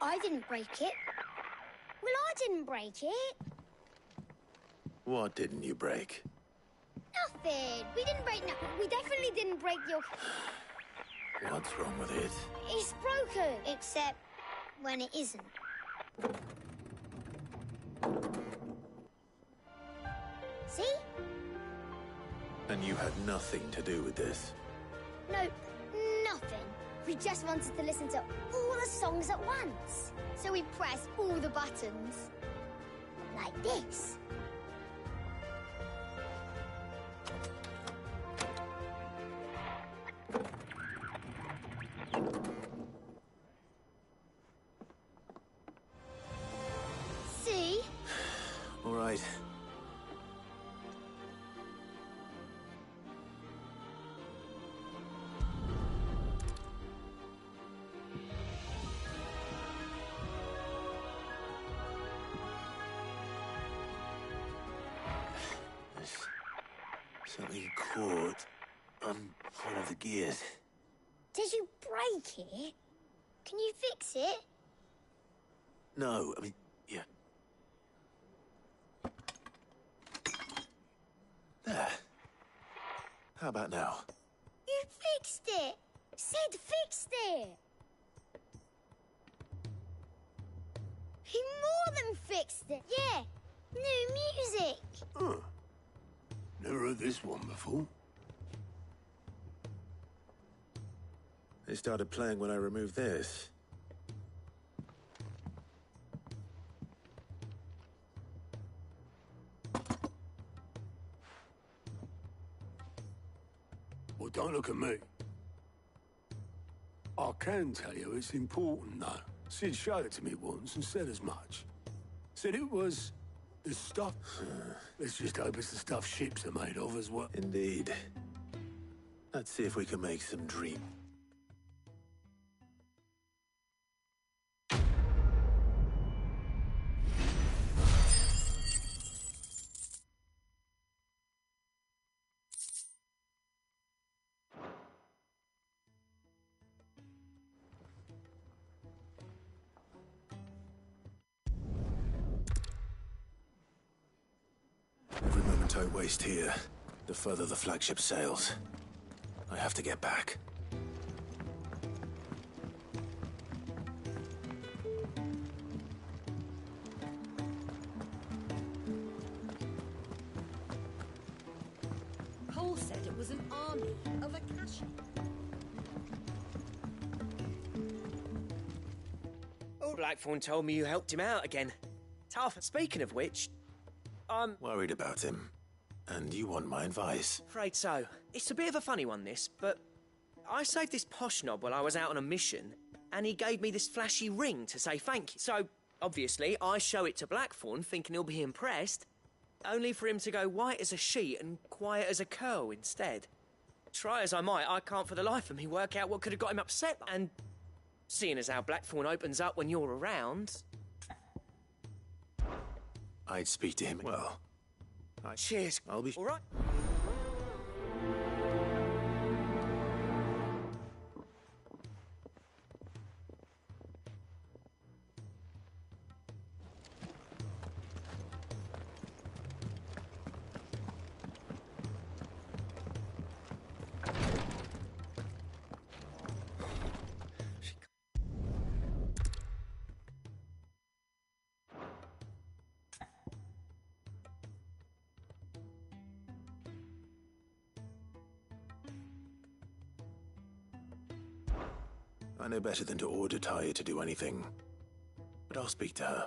I didn't break it. Well, I didn't break it. What didn't you break? Nothing. We didn't break nothing. We definitely didn't break your... What's wrong with it? It's broken. Except when it isn't. See? And you had nothing to do with this? Nope, nothing. We just wanted to listen to all the songs at once. So we pressed all the buttons. Like this. See? All right. Something caught on one of the gears. Did you break it? Can you fix it? No, I mean, yeah. There. How about now? You fixed it! Sid fixed it! He more than fixed it! Yeah! New music! Huh. Never heard this one before. They started playing when I removed this. Well, don't look at me. I can tell you it's important, though. Sid showed it to me once and said as much. Said it was the stuff... Let's just hope it's the stuff ships are made of as well. Indeed. Let's see if we can make some dream. Every moment I waste here, the further the flagship sails. I have to get back. Cole said it was an army of Akashi. Oh, Blackthorn told me you helped him out again. Tough. Speaking of which, I'm Worried about him. And you want my advice? afraid so. It's a bit of a funny one, this, but I saved this posh knob while I was out on a mission, and he gave me this flashy ring to say thank you. So, obviously, I show it to Blackthorn, thinking he'll be impressed, only for him to go white as a sheet and quiet as a curl instead. Try as I might, I can't for the life of me work out what could have got him upset, and seeing as how Blackthorn opens up when you're around... I'd speak to him. Well, Cheers. I'll be... All right. I know better than to order Taya to do anything. But I'll speak to her.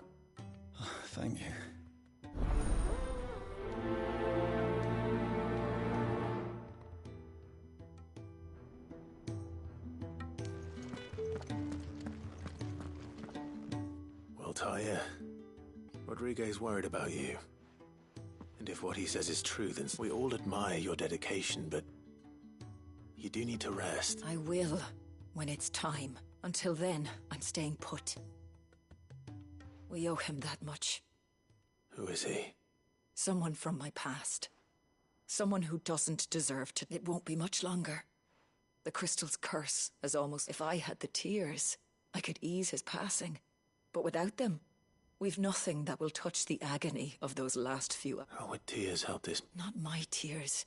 Thank you. Well, Taya, Rodriguez worried about you. And if what he says is true, then we all admire your dedication, but you do need to rest. I will, when it's time. Until then, I'm staying put. We owe him that much. Who is he? Someone from my past. Someone who doesn't deserve to. It won't be much longer. The crystal's curse is almost... If I had the tears, I could ease his passing. But without them, we've nothing that will touch the agony of those last few hours. How would tears help this? Not my tears.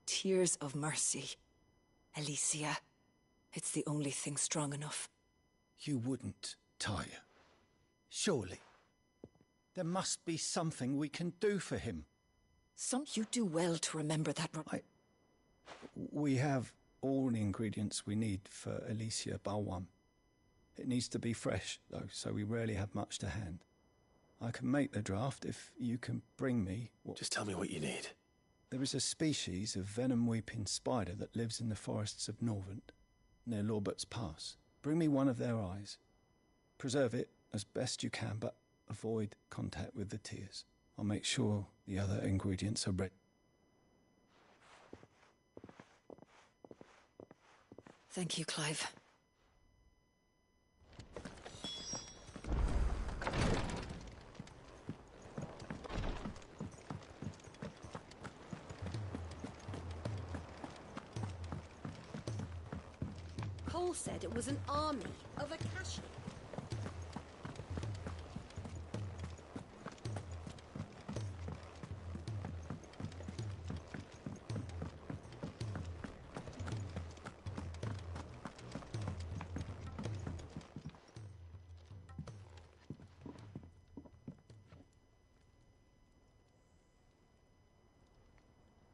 Tears of mercy. Alicia, it's the only thing strong enough. You wouldn't, Tyre. Surely. There must be something we can do for him. You do well to remember that. We have all the ingredients we need for Alicia Balwam. It needs to be fresh, though, so we rarely have much to hand. I can make the draft if you can bring me what... Just tell me what you need. There is a species of venom-weeping spider that lives in the forests of Norvent, near Lorbert's Pass. Bring me one of their eyes. Preserve it as best you can, but avoid contact with the tears. I'll make sure the other ingredients are ready. Thank you, Clive. Cole said it was an army of Akashi.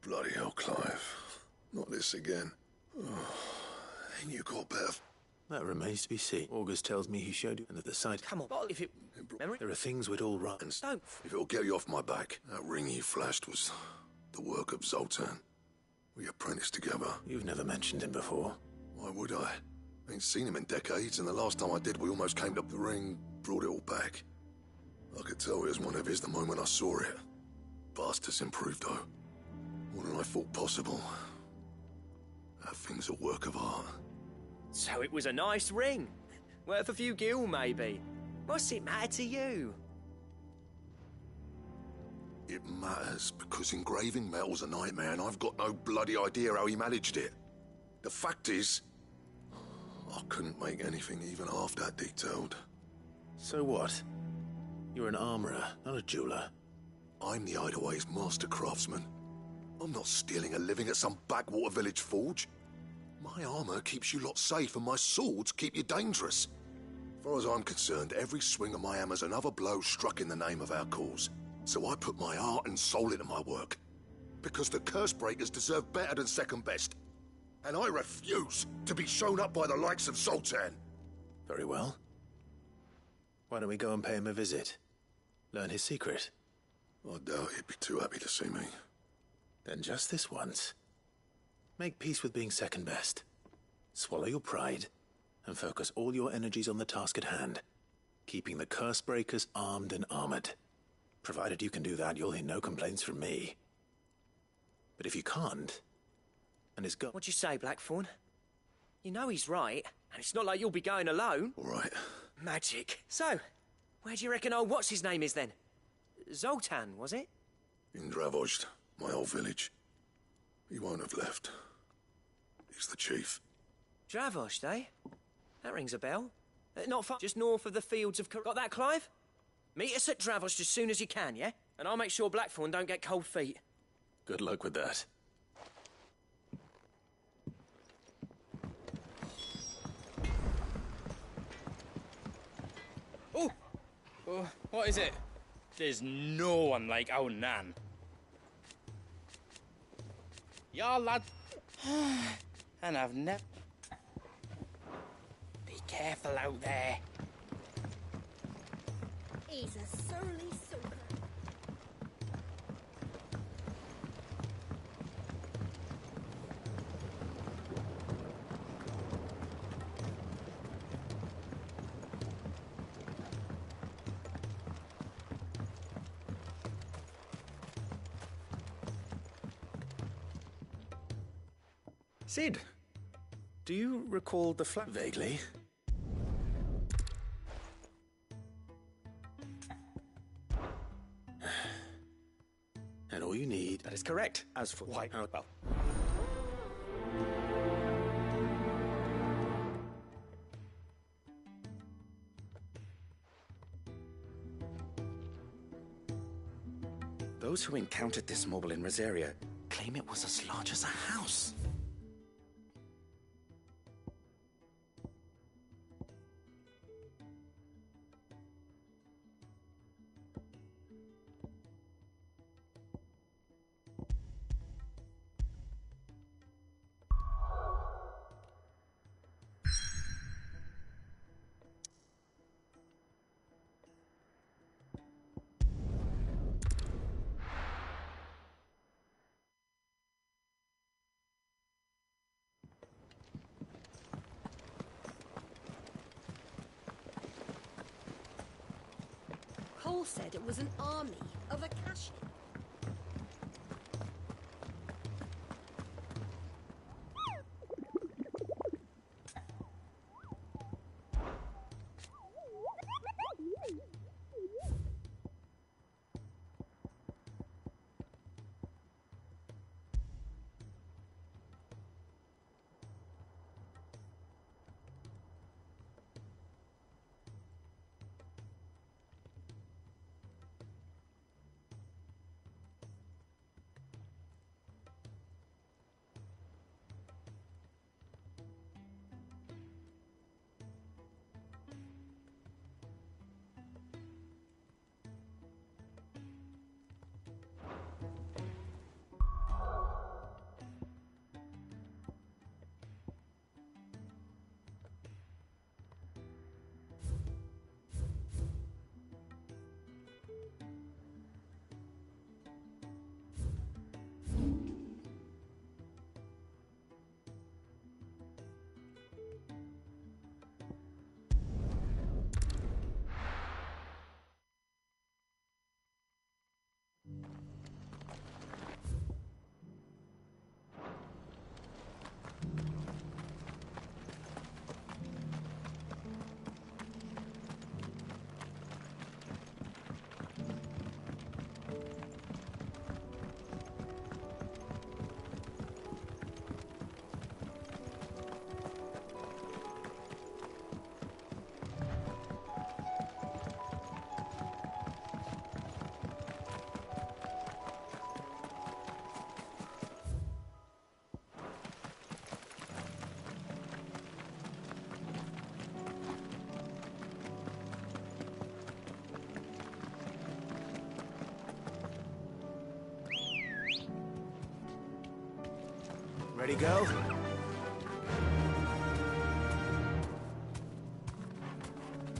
Bloody hell, Clive. Not this again. Ain't you got better? That remains to be seen. August tells me he showed you, and at the site... Come on, if it... Memory? There are things we'd all run. Don't. If it'll get you off my back, that ring he flashed was the work of Zoltan. We apprenticed together. You've never mentioned him before. Why would I? Ain't seen him in decades, and the last time I did, we almost came up the ring, brought it all back. I could tell it was one of his the moment I saw it. Bastard's improved, though. More than I thought possible. That thing's a work of art. So it was a nice ring. Worth a few gil, maybe. What's it matter to you? It matters because engraving metal's a nightmare and I've got no bloody idea how he managed it. The fact is, I couldn't make anything even half that detailed. So what? You're an armorer, not a jeweler. I'm the Idaway's master craftsman. I'm not stealing a living at some backwater village forge. My armor keeps you lot safe and my swords keep you dangerous. As far as I'm concerned, every swing of my hammer's another blow struck in the name of our cause. So I put my heart and soul into my work. Because the curse breakers deserve better than second best. And I refuse to be shown up by the likes of Zoltan. Very well. Why don't we go and pay him a visit? Learn his secret. I doubt he'd be too happy to see me. Then just this once. Make peace with being second best. Swallow your pride, and focus all your energies on the task at hand. Keeping the curse breakers armed and armored. Provided you can do that, you'll hear no complaints from me. But if you can't, and it's got... What'd you say, Blackthorn? You know he's right, and it's not like you'll be going alone. All right. Magic. So, where do you reckon old what's-his-name is then? Zoltan, was it? In Dravozd, my old village. He won't have left. He's the chief. Dravozd, eh? That rings a bell. Not far, just north of the fields of... Got that, Clive? Meet us at Dravozd as soon as you can, yeah? And I'll make sure Blackthorn don't get cold feet. Good luck with that. Oh! What is it? There's no one like our Nan. Yeah, lad. And I've never... Be careful out there. He's a surly soaker. Sid, do you recall the flat? Vaguely. And all you need... That is correct. As for why... Well... Those who encountered this mobile in Rosaria claim it was as large as a house. Cole said it was an army of Akashi. Ready, go?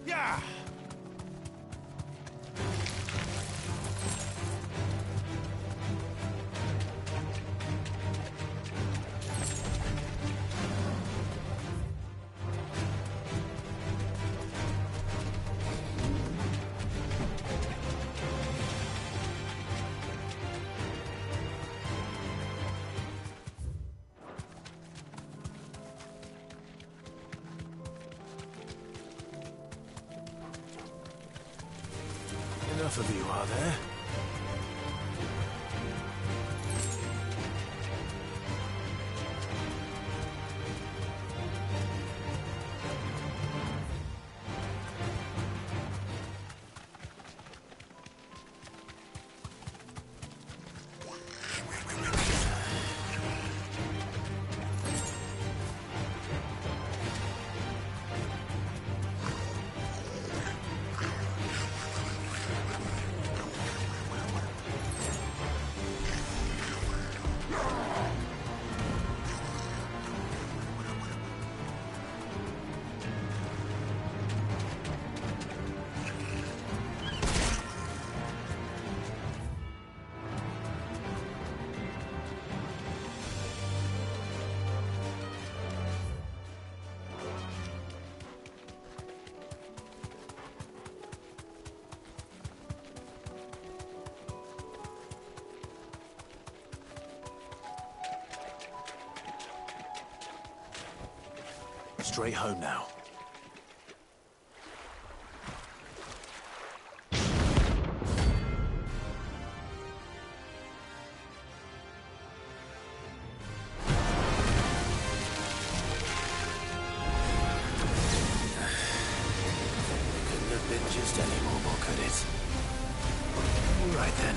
Yeah! Enough of you, are there? Straight home now. Couldn't have been just any more, could it? All right then.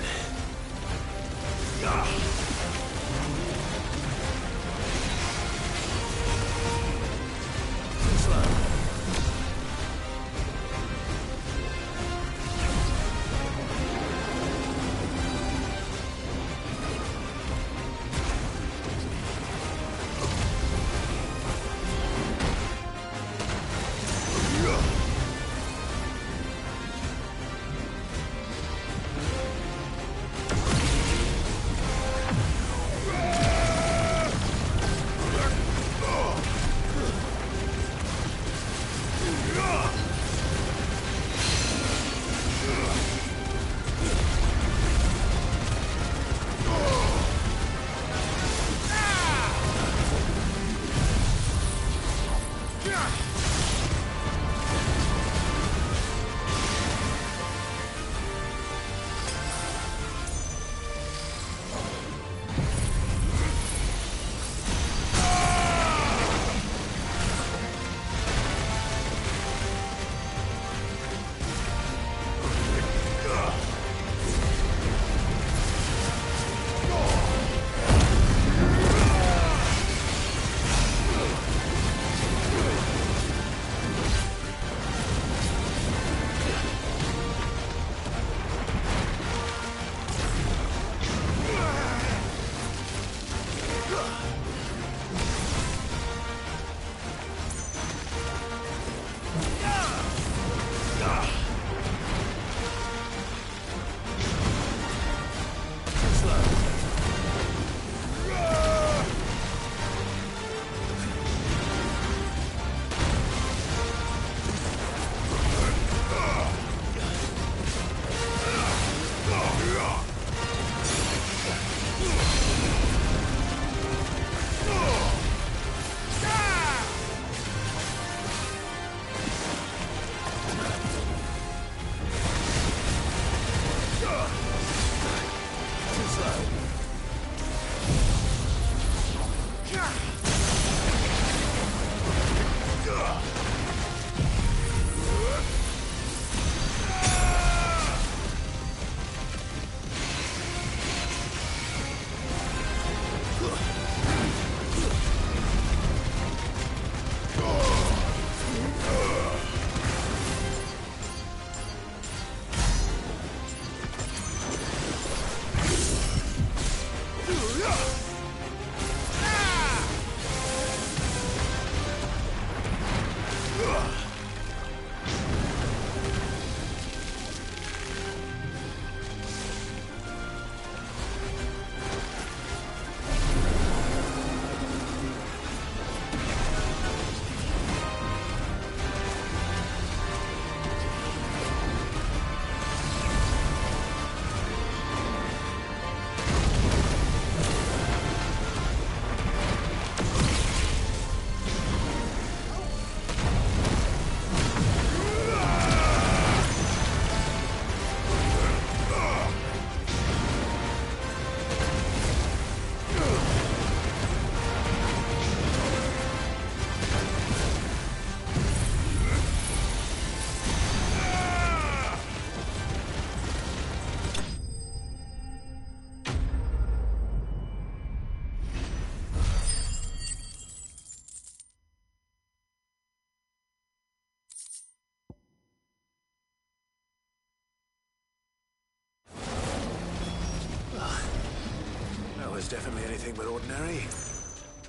was definitely anything but ordinary.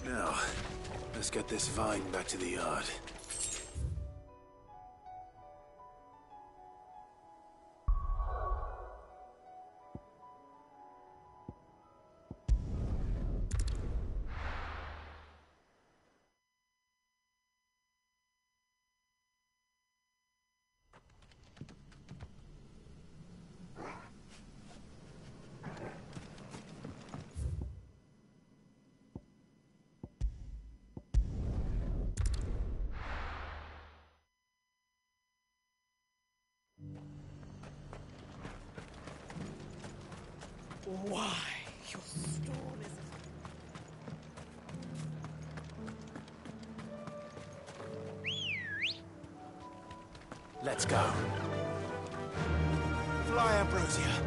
Now, let's get this vine back to the yard. Why? Your storm is... Let's go. Fly, Ambrosia.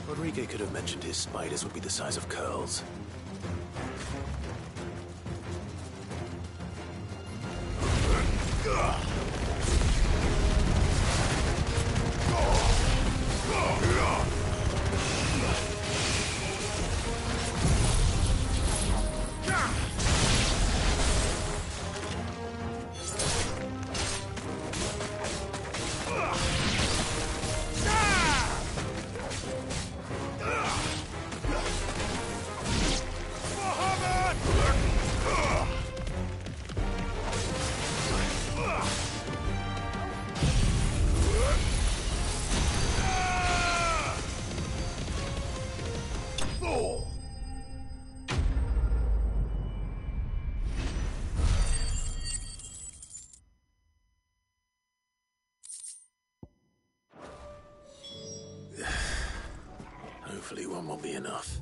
Rodrigo could have mentioned his spiders would be the size of curls. Hopefully one won't be enough.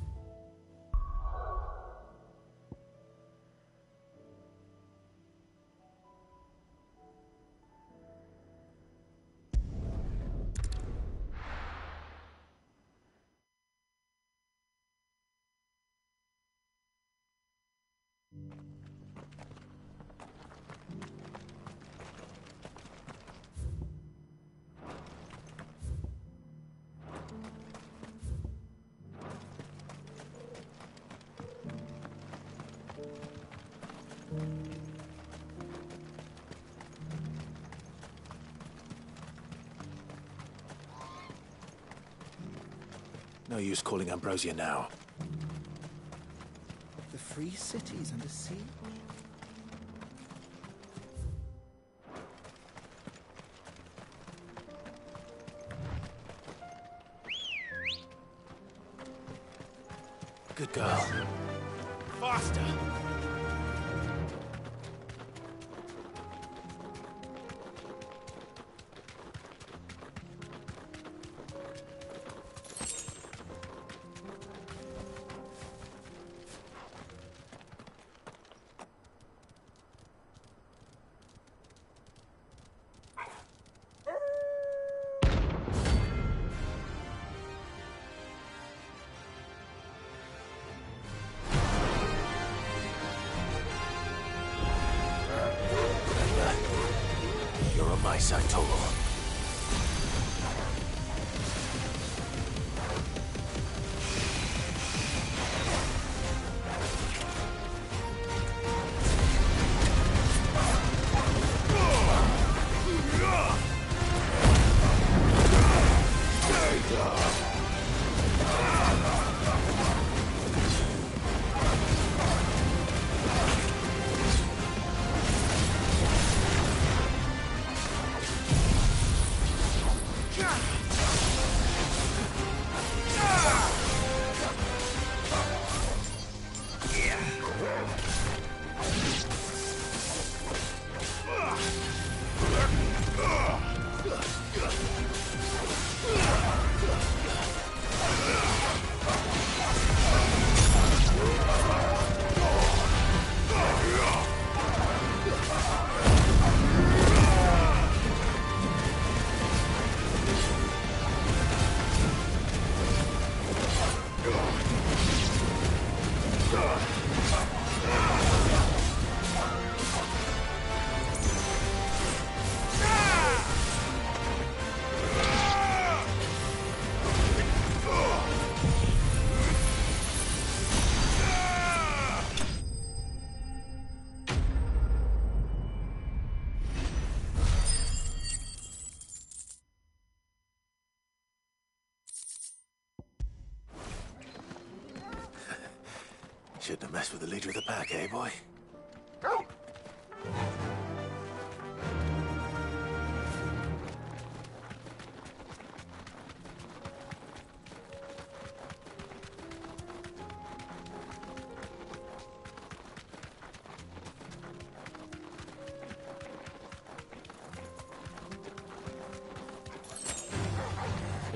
No use calling Ambrosia now. The free cities under siege? Good girl. Faster! You're on my side, Toro. Shouldn't have messed with the leader of the pack, eh, boy?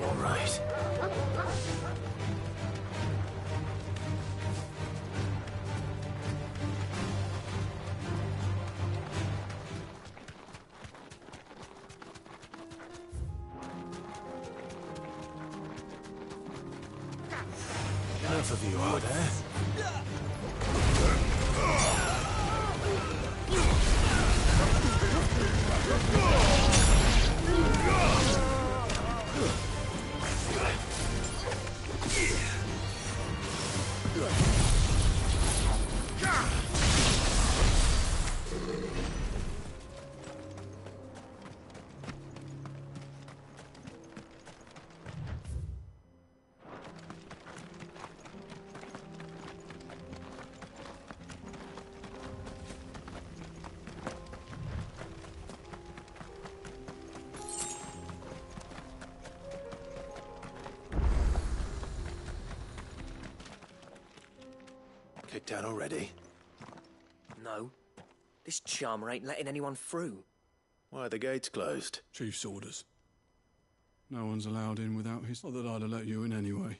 All right. Enough of you out there. Kicked out already? No. This charmer ain't letting anyone through. Why are the gates closed? Chief's orders. No one's allowed in without his... Not that I'd have let you in anyway.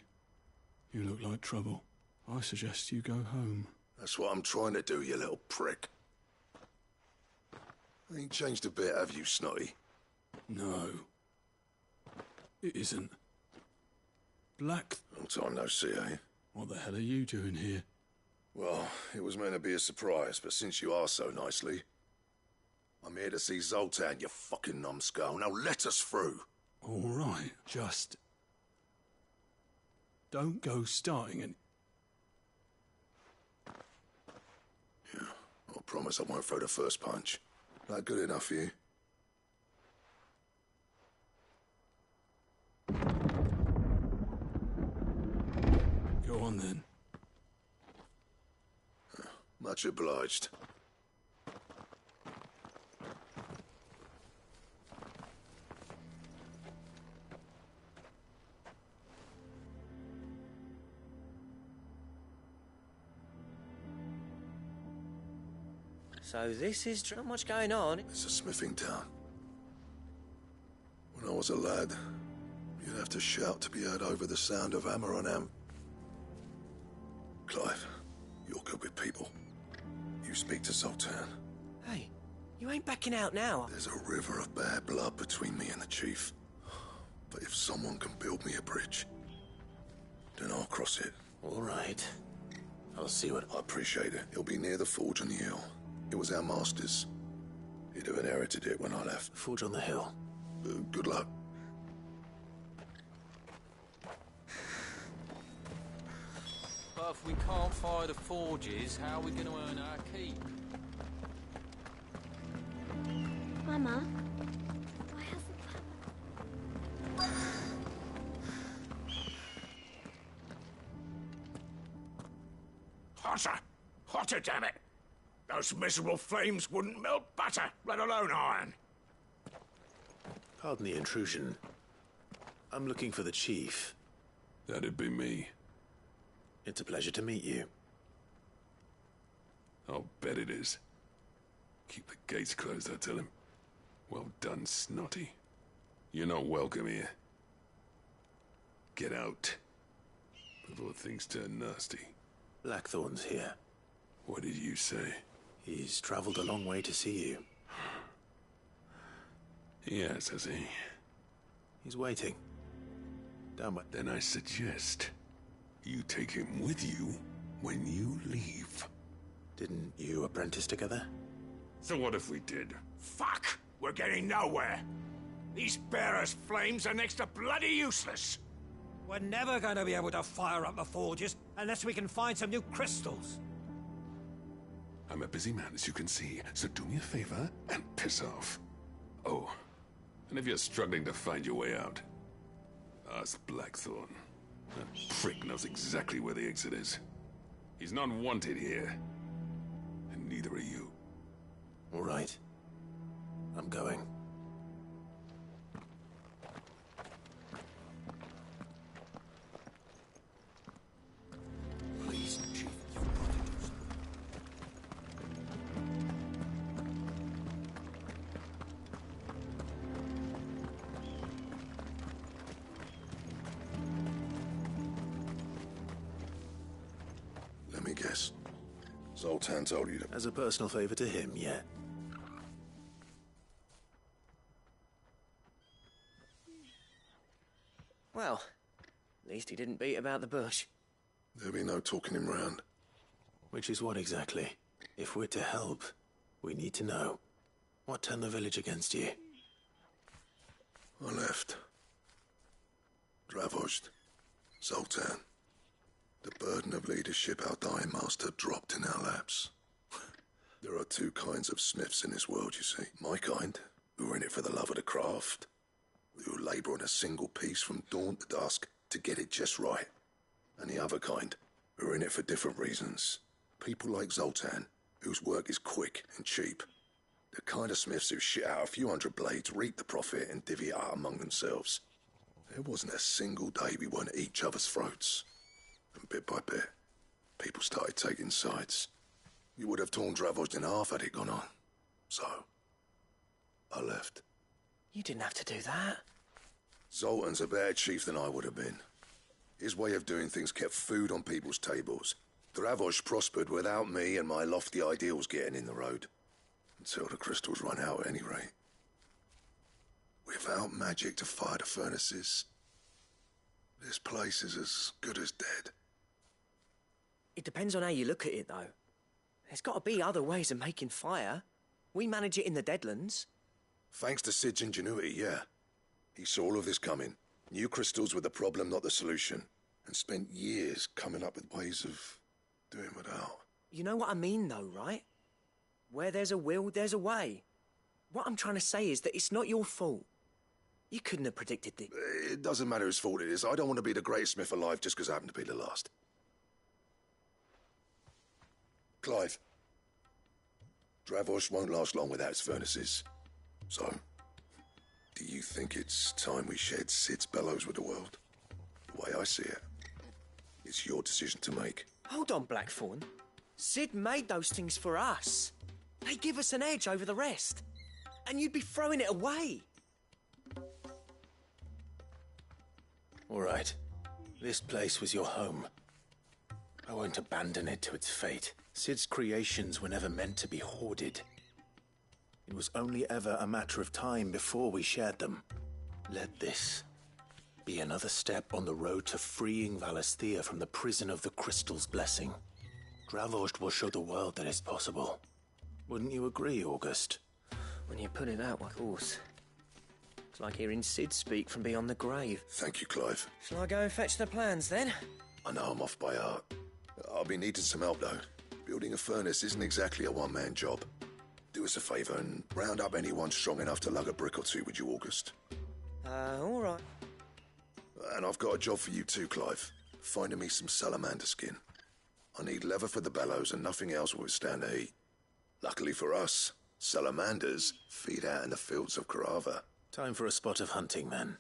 You look like trouble. I suggest you go home. That's what I'm trying to do, you little prick. Ain't changed a bit, have you, Snotty? No. It isn't. Black... Long time no see, eh? What the hell are you doing here? Well, it was meant to be a surprise, but since you asked so nicely... I'm here to see Zoltan, you fucking numbskull. Now let us through. All right, just... Don't go starting any... Yeah, I promise I won't throw the first punch. That good enough for you? Go on then. Much obliged. So this is not much going on. It's a smithing town. When I was a lad, you'd have to shout to be heard over the sound of hammer on ham. Clive, you're good with people. You speak to Zoltan. Hey, you ain't backing out now. There's a river of bad blood between me and the chief. But if someone can build me a bridge, then I'll cross it. All right. I'll see what... I appreciate it. It'll be near the forge on the hill. It was our master's. He'd have inherited it when I left. Forge on the hill. Good luck. But if we can't fire the forges, how are we going to earn our keep? Mama, why hasn't Hotter! Hotter, damn it! Those miserable flames wouldn't melt butter, let alone iron. Pardon the intrusion. I'm looking for the chief. That'd be me. It's a pleasure to meet you. I'll bet it is. Keep the gates closed, I tell him. Well done, Snotty. You're not welcome here. Get out. Before things turn nasty. Blackthorn's here. What did you say? He's traveled a long way to see you. Yes, has he? He's waiting. Down by... Then I suggest you take him with you when you leave. Didn't you apprentice together? So what if we did? Fuck! We're getting nowhere. These bearers' flames are next to bloody useless. We're never going to be able to fire up the forges unless we can find some new crystals. I'm a busy man, as you can see, so do me a favor and piss off. Oh, and if you're struggling to find your way out, ask Blackthorn. That prick knows exactly where the exit is. He's not wanted here. And neither are you. All right. I'm going. Please, Chief, you've got to do something. Let me guess. Zoltan told you to... As a personal favor to him, yeah. Well, at least he didn't beat about the bush. There'll be no talking him round. Which is what exactly? If we're to help, we need to know. What turned the village against you? I left. Dravozd. Zoltan. The burden of leadership our dying master dropped in our laps. There are two kinds of smiths in this world, you see. My kind, who are in it for the love of the craft, who labour on a single piece from dawn to dusk to get it just right. And the other kind, who are in it for different reasons. People like Zoltan, whose work is quick and cheap. The kind of smiths who shit out a few hundred blades, reap the profit, and divvy it out among themselves. There wasn't a single day we weren't at each other's throats. And bit by bit, people started taking sides. You would have torn Dravozd in half had it gone on. So, I left. You didn't have to do that. Zoltan's a better chief than I would have been. His way of doing things kept food on people's tables. Dravozd prospered without me and my lofty ideals getting in the road. Until the crystals run out at any rate. Without magic to fire the furnaces, this place is as good as dead. It depends on how you look at it, though. There's got to be other ways of making fire. We manage it in the Deadlands. Thanks to Sid's ingenuity, yeah. He saw all of this coming. Knew crystals were the problem, not the solution. And spent years coming up with ways of doing without. You know what I mean, though, right? Where there's a will, there's a way. What I'm trying to say is that it's not your fault. You couldn't have predicted this. It doesn't matter whose fault it is. I don't want to be the greatest smith alive just because I happen to be the last. Clive. Dravozd won't last long without its furnaces. So, do you think it's time we shared Sid's bellows with the world? The way I see it, it's your decision to make. Hold on, Blackthorn. Sid made those things for us. They give us an edge over the rest. And you'd be throwing it away. All right. This place was your home. I won't abandon it to its fate. Sid's creations were never meant to be hoarded. It was only ever a matter of time before we shared them. Let this be another step on the road to freeing Valisthea from the prison of the Crystal's blessing. Dravozd will show the world that it's possible. Wouldn't you agree, August? When you put it that way, of course. It's like hearing Sid speak from beyond the grave. Thank you, Clive. Shall I go and fetch the plans, then? I know I'm off by heart. I'll be needing some help, though. Building a furnace isn't exactly a one-man job. Do us a favour and round up anyone strong enough to lug a brick or two, would you, August? All right. And I've got a job for you too, Clive. Finding me some salamander skin. I need leather for the bellows and nothing else will withstand the heat. Luckily for us, salamanders feed out in the fields of Karava. Time for a spot of hunting, then.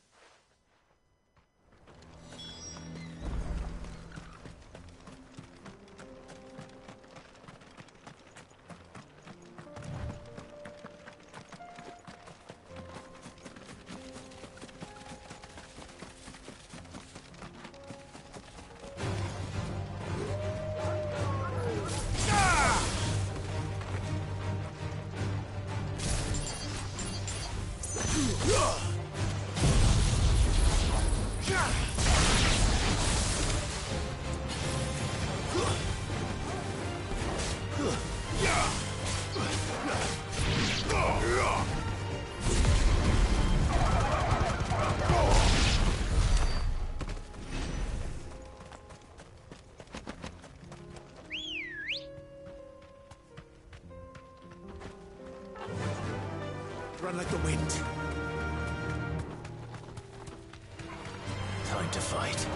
Run like the wind. Time to fight.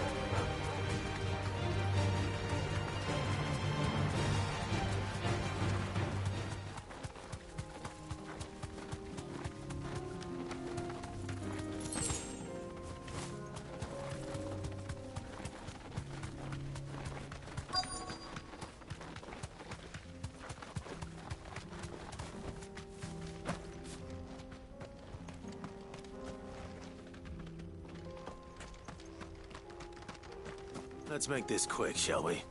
Let's make this quick, shall we?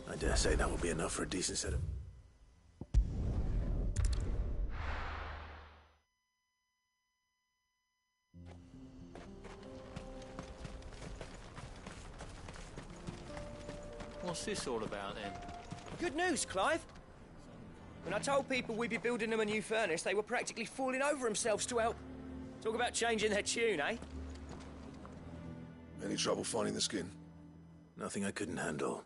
I dare say that will be enough for a decent set of... What's this all about, then? Good news, Clive. When I told people we'd be building them a new furnace, they were practically falling over themselves to help. Talk about changing their tune, eh? Any trouble finding the skin? Nothing I couldn't handle.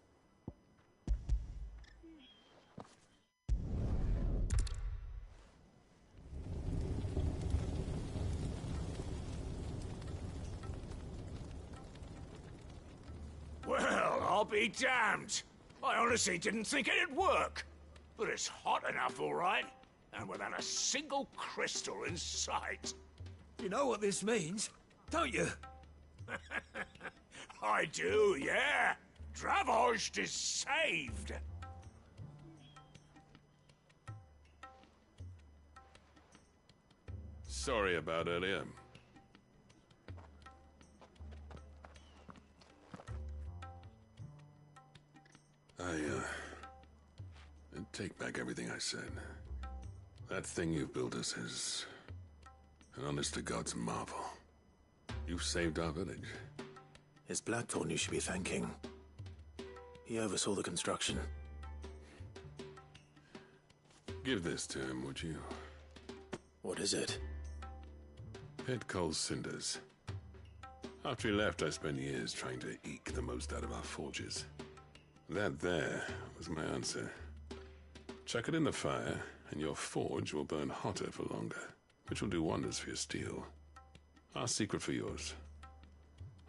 Well, I'll be damned. I honestly didn't think it'd work. But it's hot enough, all right. And without a single crystal in sight. You know what this means, don't you? I do, yeah. Dravost is saved. Sorry about earlier. I take back everything I said. That thing you built us is an honest-to-God's marvel. You've saved our village. It's Blackthorn you should be thanking. He oversaw the construction. Give this to him, would you? What is it? Pit Coal's cinders. After he left, I spent years trying to eke the most out of our forges. That there was my answer. Chuck it in the fire, and your forge will burn hotter for longer, which will do wonders for your steel. Our secret for yours.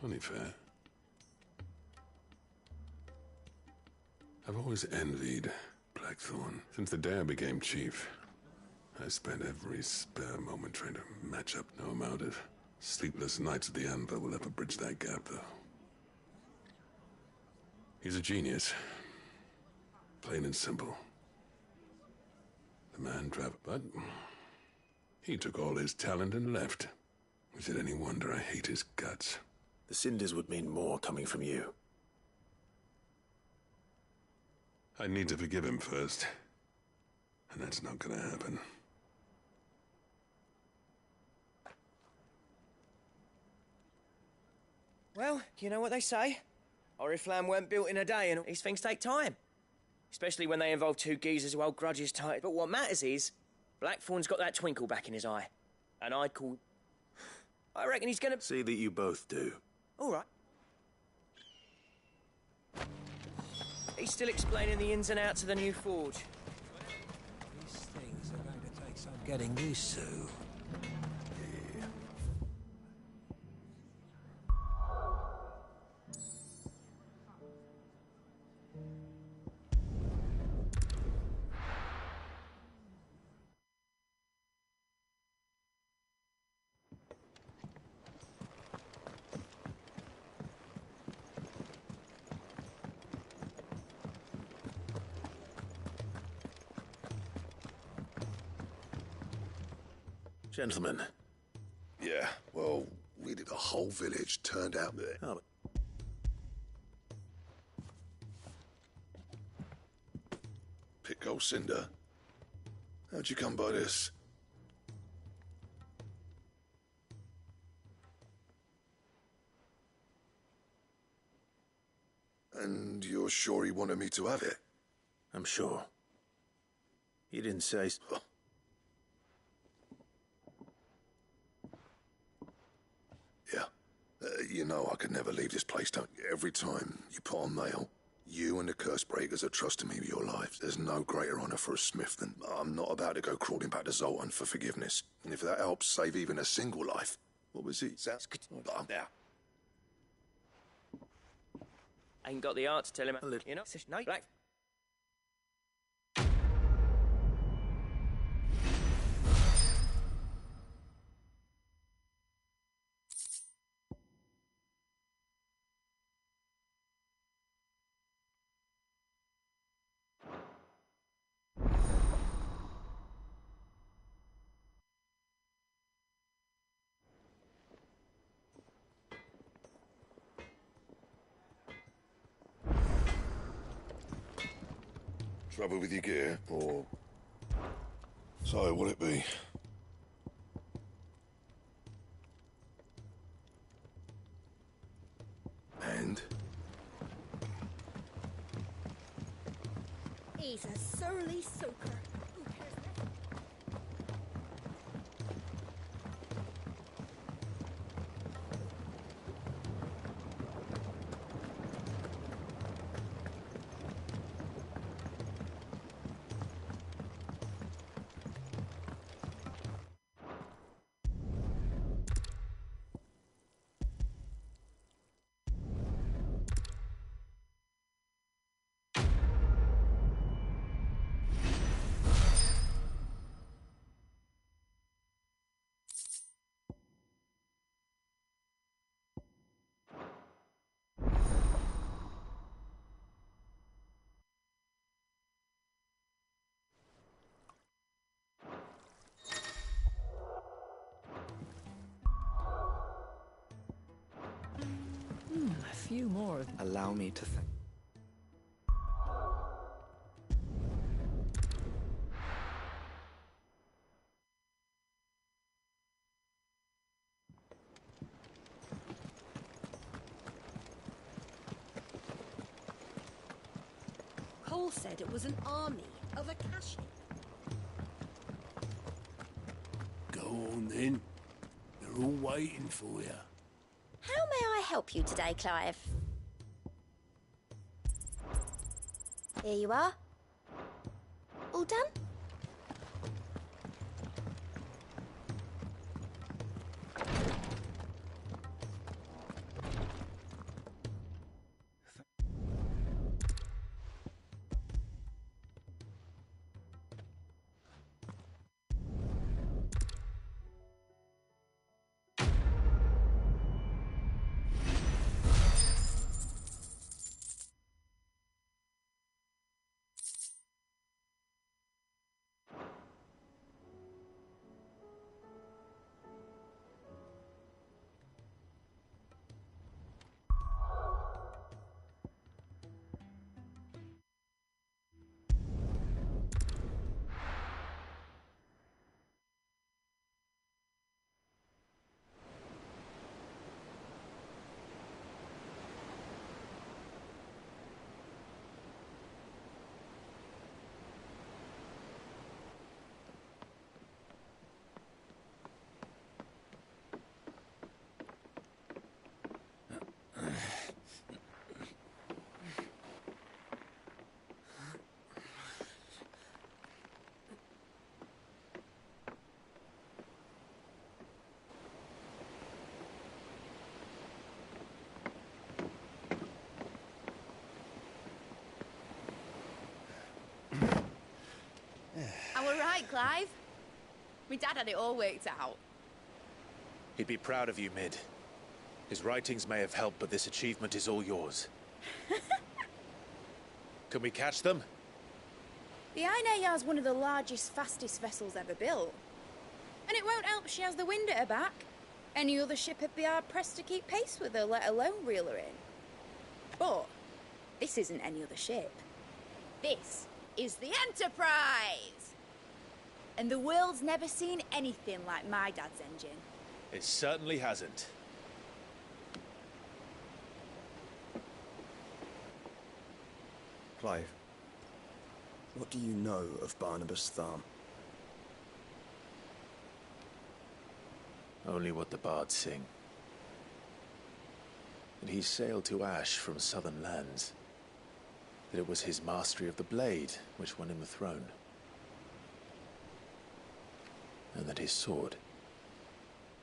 Only fair. I've always envied Blackthorn. Since the day I became chief, I spent every spare moment trying to match up. No amount of sleepless nights at the Anvil will ever bridge that gap, though. He's a genius. Plain and simple. The man traveled, but he took all his talent and left. Is it any wonder I hate his guts? The cinders would mean more coming from you. I need to forgive him first. And that's not gonna happen. Well, you know what they say. Oriflamme weren't built in a day, and these things take time. Especially when they involve two geezers who hold grudges tight. But what matters is, Blackthorn's got that twinkle back in his eye. And I reckon he's gonna... See that you both do. All right. He's still explaining the ins and outs of the new forge. These things are going to take some getting used to. Gentlemen. Yeah, well, The whole village turned out there. Oh. Pick Gold Cinder? How'd you come by this? And you're sure he wanted me to have it? I'm sure. He didn't say... Huh. Yeah. You know I could never leave this place, don't you? Every time you put on mail, you and the curse breakers are trusting me with your lives. There's no greater honor for a smith than... I'm not about to go crawling back to Zoltan for forgiveness. And if that helps save even a single life... What was it? Sounds good. There. Ain't got the heart to tell him, you know? No, black. Trouble with your gear, or... So, what'll it be? And? He's a surly soaker. Who cares less? A few more. Allow me to think. Cole said it was an army of Akashi. Go on then. They're all waiting for you. How may I help you today, Clive? Here you are. All done? All right, Clive. My dad had it all worked out. He'd be proud of you, Mid. His writings may have helped, but this achievement is all yours. Can we catch them? The Ainayar's one of the largest, fastest vessels ever built. And it won't help she has the wind at her back. Any other ship would be hard-pressed to keep pace with her, let alone reel her in. But this isn't any other ship. This is the Enterprise! And the world's never seen anything like my dad's engine. It certainly hasn't. Clive, what do you know of Barnabas Tharm? Only what the bards sing. That he sailed to Ash from southern lands. That it was his mastery of the blade which won him the throne. And that his sword,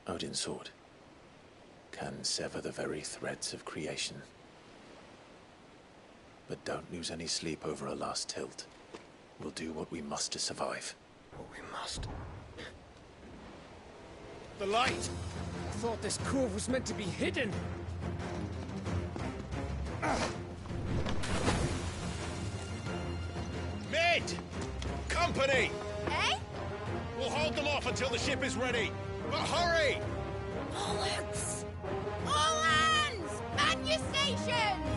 Odin's sword, can sever the very threads of creation. But don't lose any sleep over a last tilt. We'll do what we must to survive. What we must. The light! I thought this cove was meant to be hidden. Mid! Company! Eh? We'll hold them off until the ship is ready. But hurry! Bollocks! All hands! Man your stations!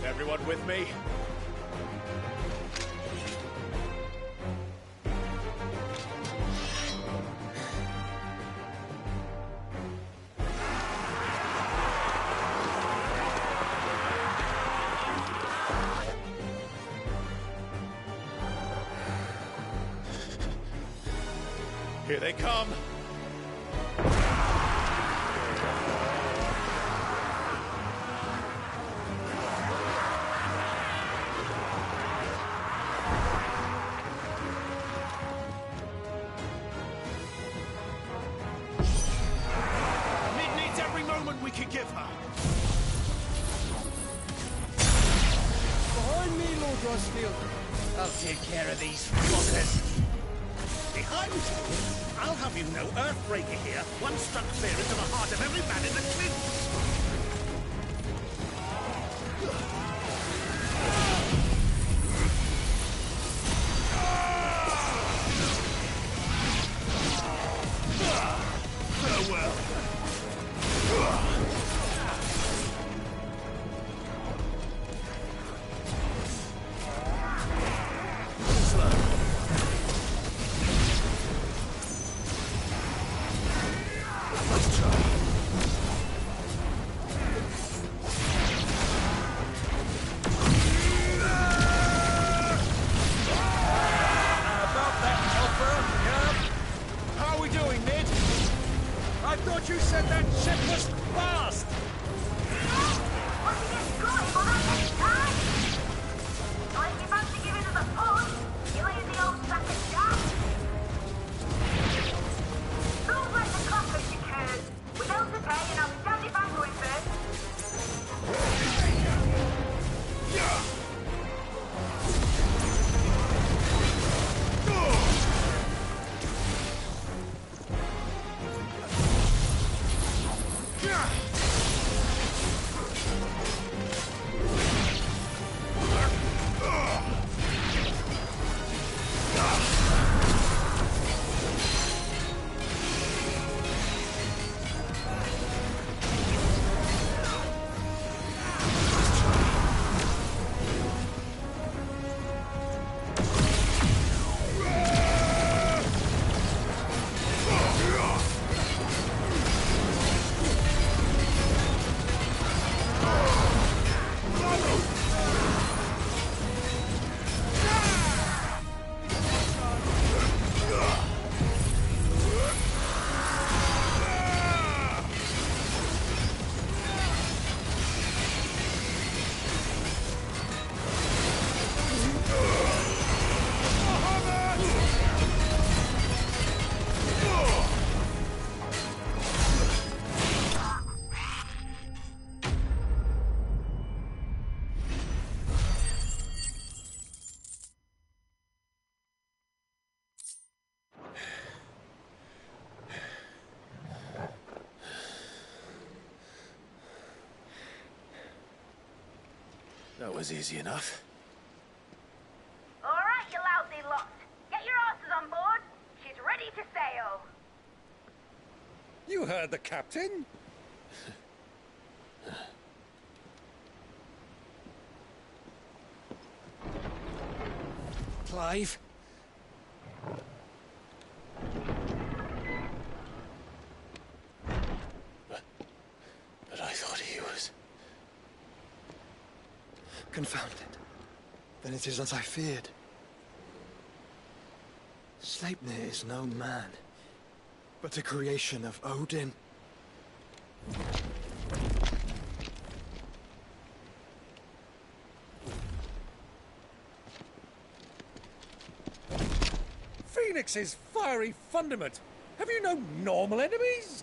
Everyone with me? Here they come. Mid needs every moment we can give her. Behind me, Lord Rosfield. I'll take care of these fuckers. Behind you? I'll have you know Earthbreaker here once struck clear into the heart of every man in the clinch. was easy enough. All right, you lousy lot. Get your asses on board. She's ready to sail. You heard the captain. Clive? But I thought he was... Confounded. Then it is as I feared. Sleipnir is no man, but a creation of Odin. Phoenix's fiery fundament. Have you no normal enemies?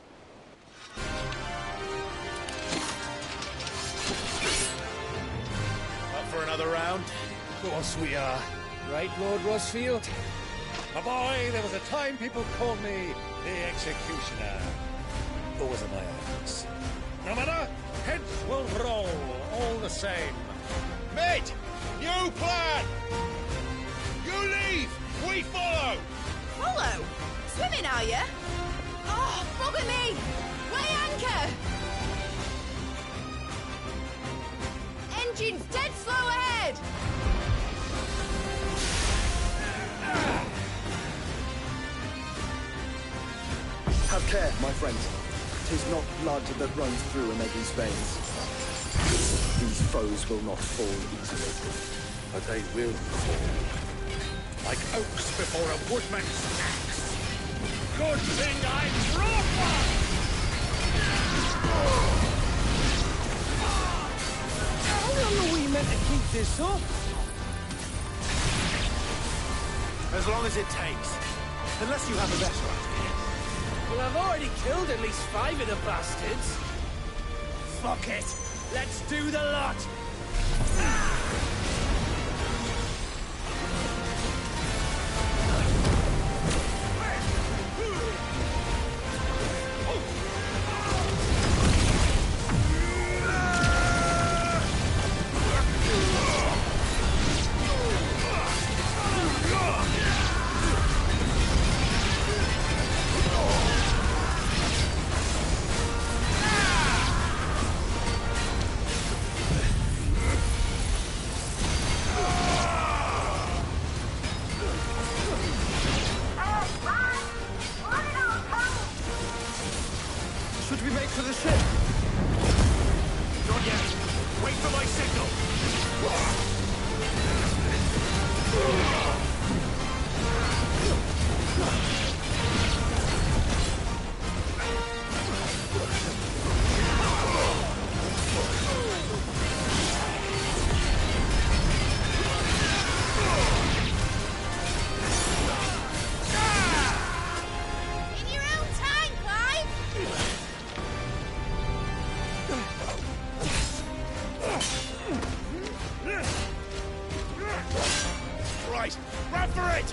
Up for another round? Of course we are. Right, Lord Rossfield? My boy, there was a time people called me the Executioner. Always at my efforts. No matter, heads will roll, all the same. Mate! New plan! You leave! We follow! Follow? Swimming, are you? Oh, bugger me! Weigh anchor! Engine's dead slow ahead! Have care, my friends. 'Tis not blood that runs through an Eddie's veins. These foes will not fall easily. But they will fall. Like oaks before a woodman's axe. Good thing I brought one! How long are we meant to keep this up? As long as it takes. Unless you have a better idea. Well, I've already killed at least 5 of the bastards. Fuck it! Let's do the lot! Should we make for the ship? Not yet. Wait for my signal. In your own time, Clive! Right, run for it!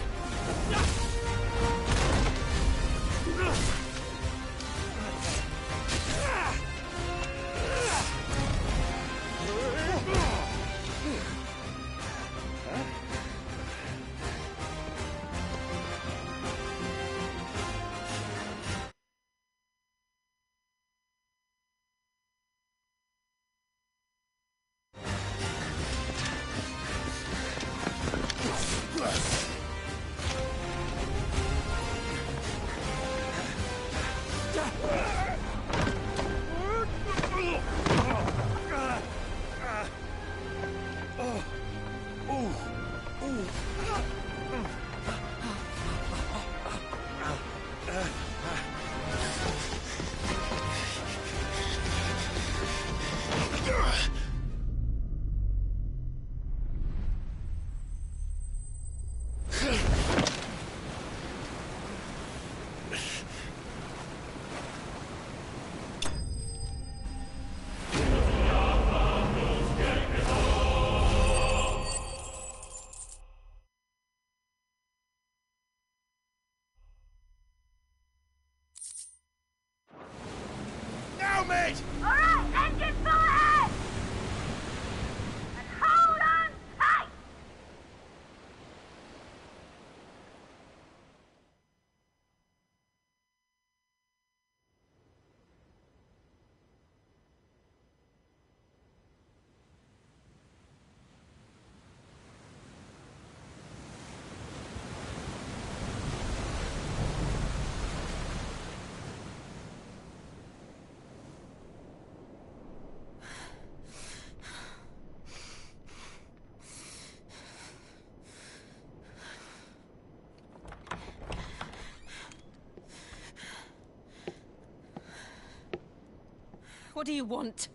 What do you want?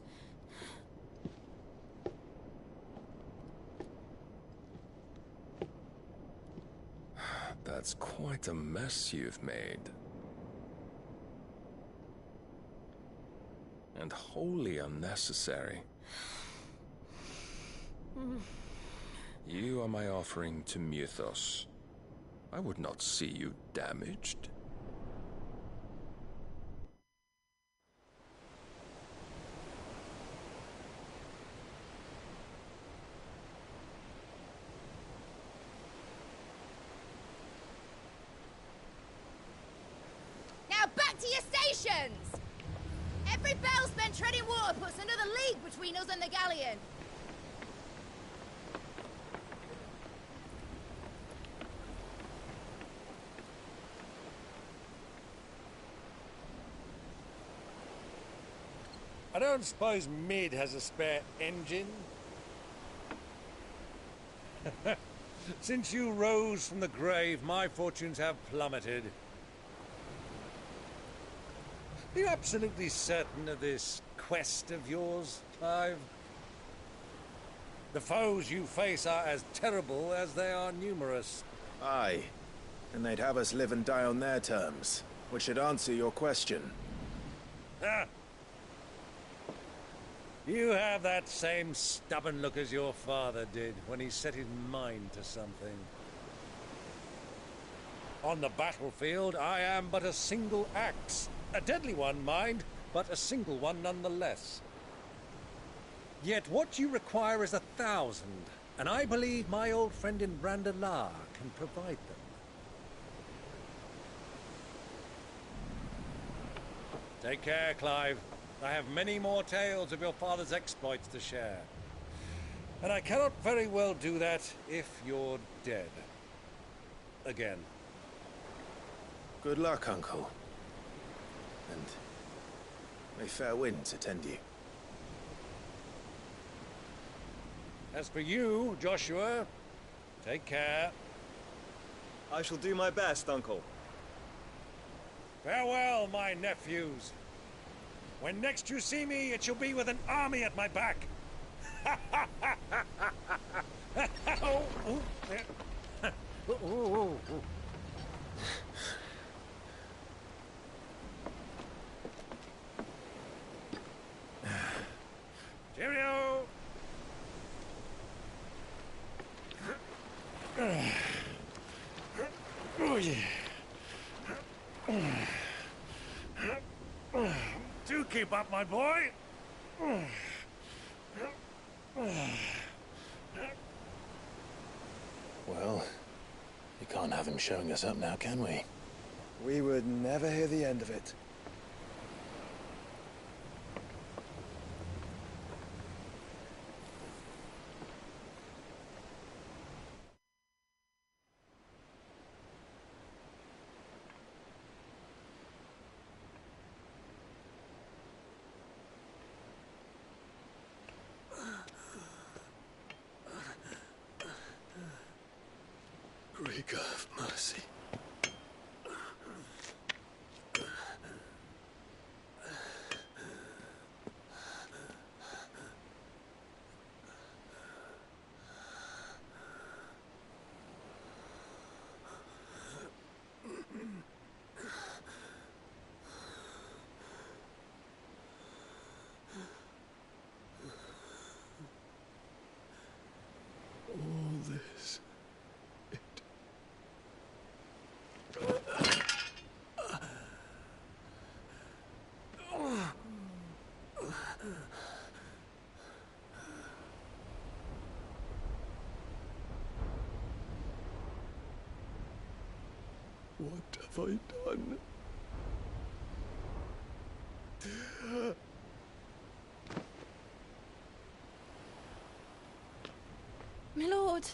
That's quite a mess you've made. And wholly unnecessary. You are my offering to Mythos. I would not see you damaged. Now back to your stations! Every bell spent treading water puts another league between us and the galleon. I don't suppose Mid has a spare engine? Since you rose from the grave, my fortunes have plummeted. Are you absolutely certain of this quest of yours, Clive? The foes you face are as terrible as they are numerous. Aye. And they'd have us live and die on their terms, which should answer your question. Ah! You have that same stubborn look as your father did when he set his mind to something. On the battlefield, I am but a single axe. A deadly one, mind, but a single one nonetheless. Yet what you require is 1,000, and I believe my old friend in Brandalar can provide them. Take care, Clive. I have many more tales of your father's exploits to share. And I cannot very well do that if you're dead. Again. Good luck, Uncle. And may fair winds attend you. As for you, Joshua, take care. I shall do my best, Uncle. Farewell, my nephews. When next you see me, it shall be with an army at my back. Oh, oh, yeah. Oh, oh, oh. Cheerio! Oh, yeah. Do keep up, my boy. Well, we can't have him showing us up now, can we? We would never hear the end of it. Greek of mercy. All this. What have I done? My lord.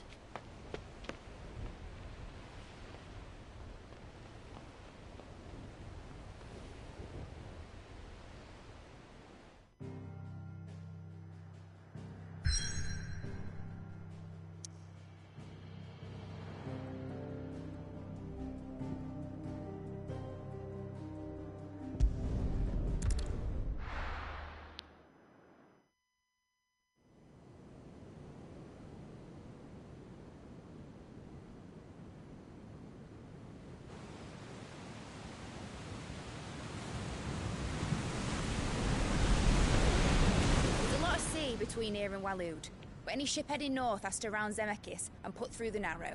between here and Waloed, but any ship heading north has to round Zemeckis and put through the Narrow.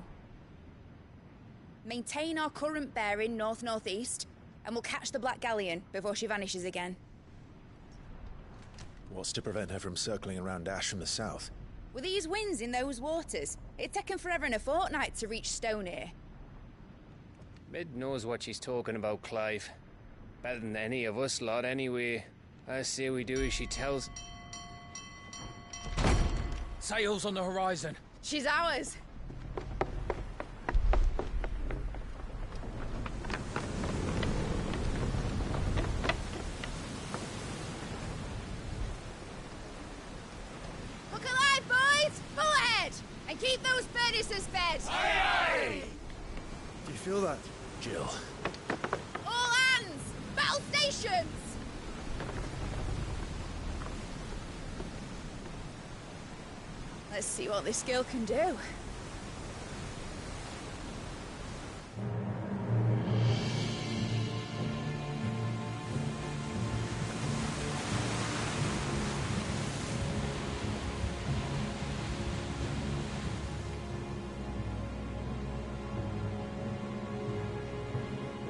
Maintain our current bearing north-northeast, and we'll catch the Black Galleon before she vanishes again. What's to prevent her from circling around Ash from the south? With these winds in those waters, it'd taken forever and a fortnight to reach Stonehere. Mid knows what she's talking about, Clive. Better than any of us lot, anyway. I say we do as she tells. Sails on the horizon. She's ours. Look alive, boys! Pull ahead! And keep those furnaces fed! Aye, aye! Do you feel that? Jill. All hands! Battle stations! Let's see what this girl can do.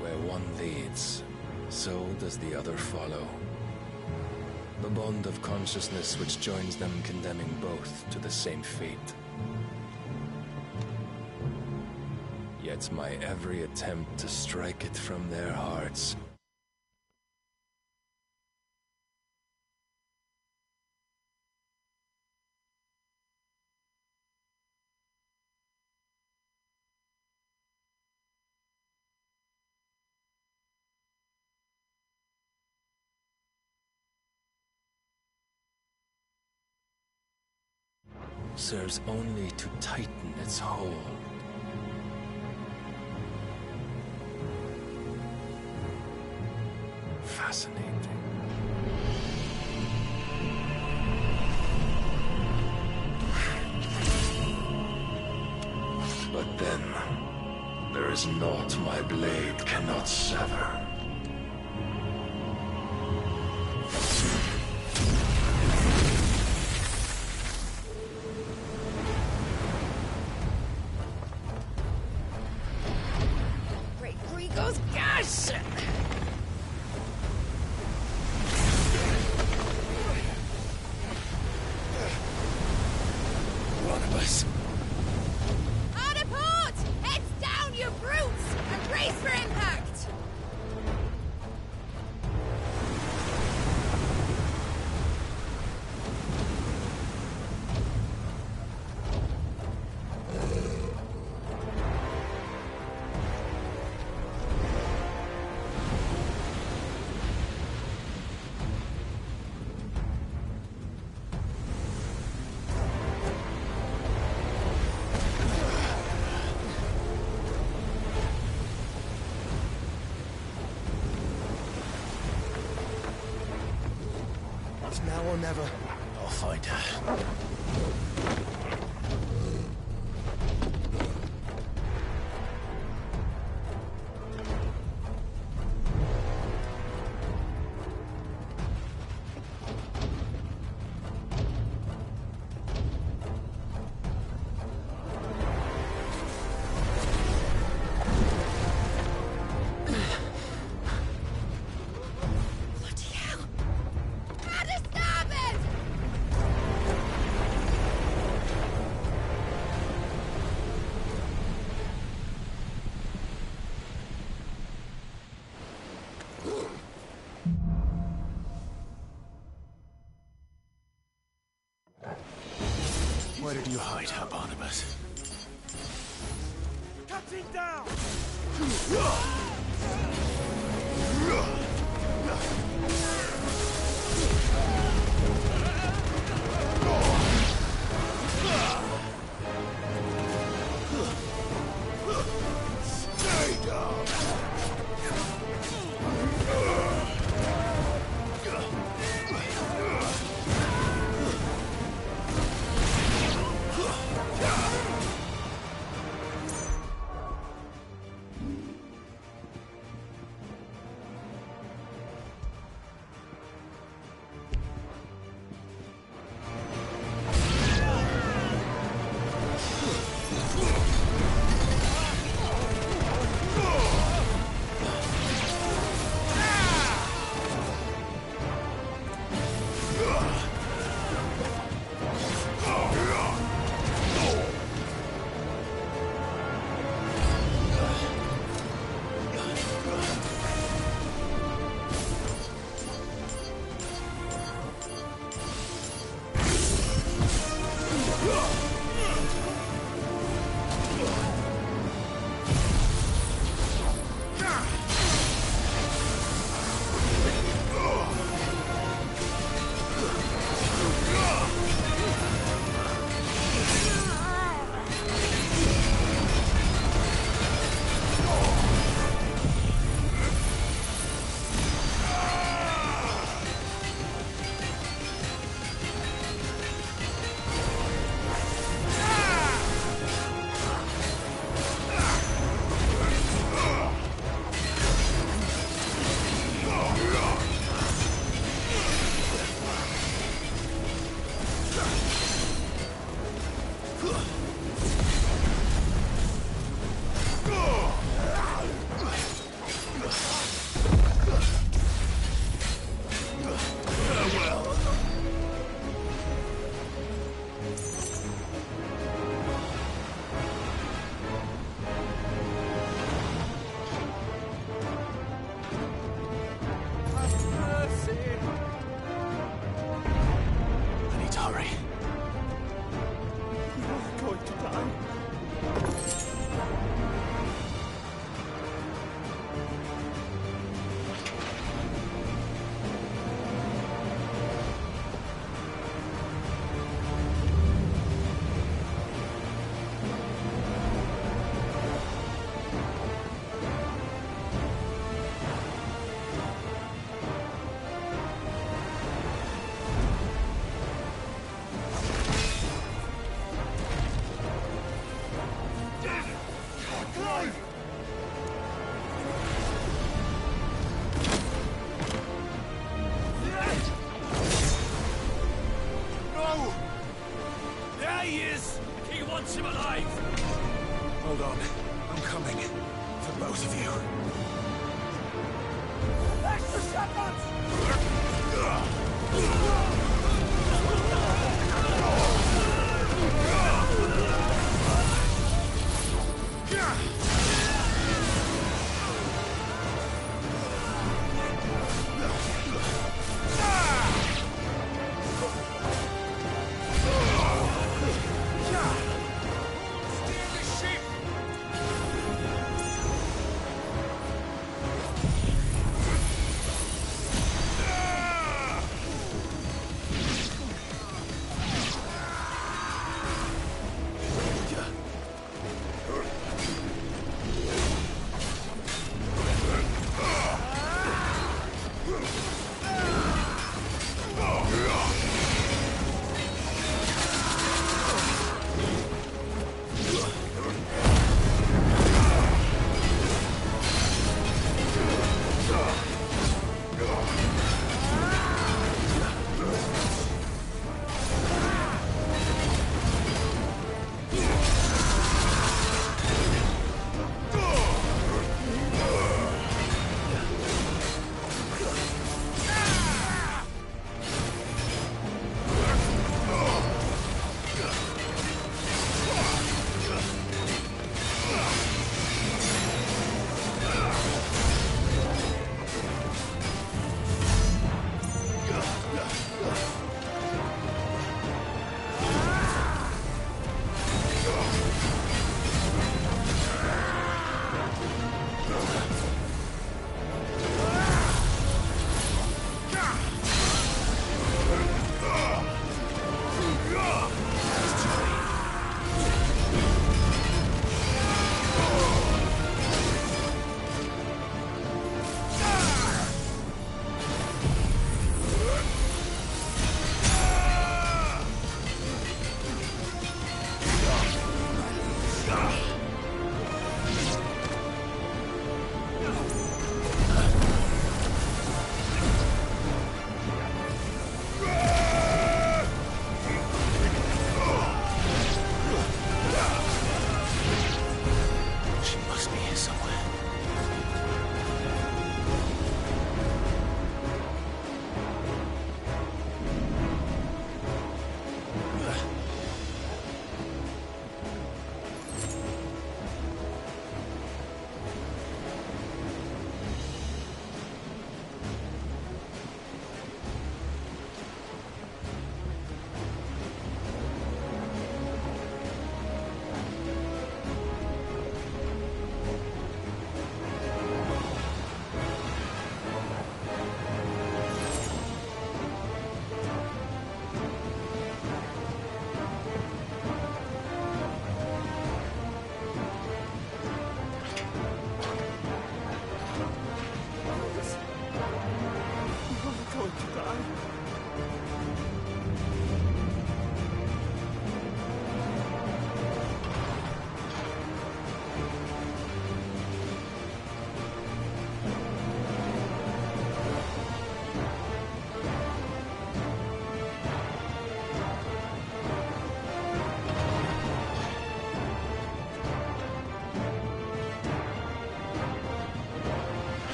Where one leads, so does the other follow. The bond of consciousness which joins them condemning both to the same fate. Yet my every attempt to strike it from their hearts serves only to tighten its hold. Fascinating. But then, there is naught my blade cannot sever. Now or never. I'll find her. Where did you hide her, Barnabas? Cut him down! Stay down!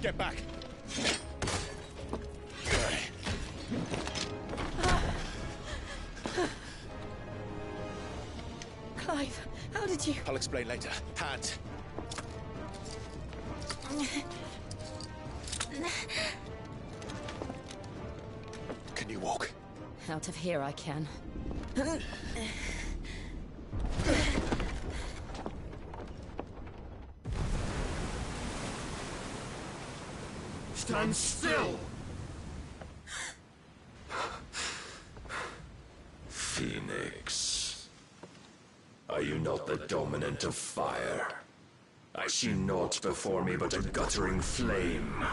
Get back! Clive, how did you... I'll explain later. Hands. Can you walk? Out of here I can. Stand still! Phoenix. Are you not the dominant of fire? I see naught before me but a guttering flame.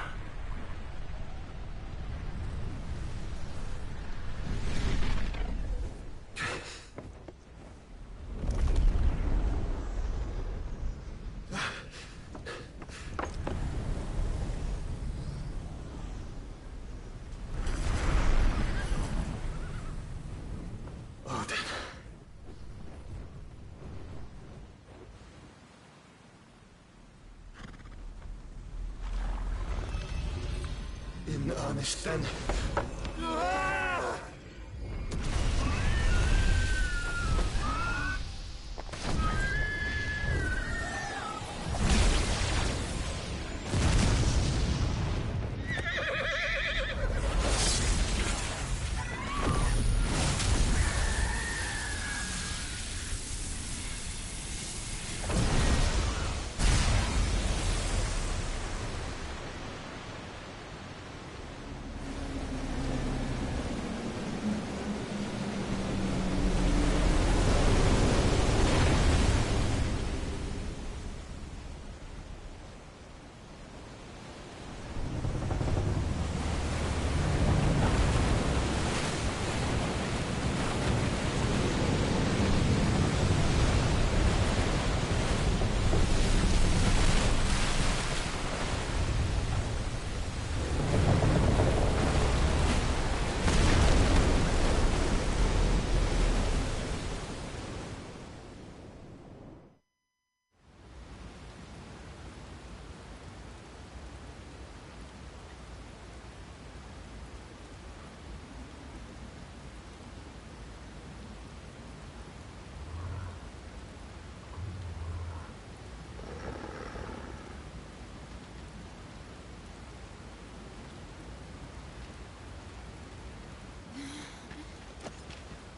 In earnest, then.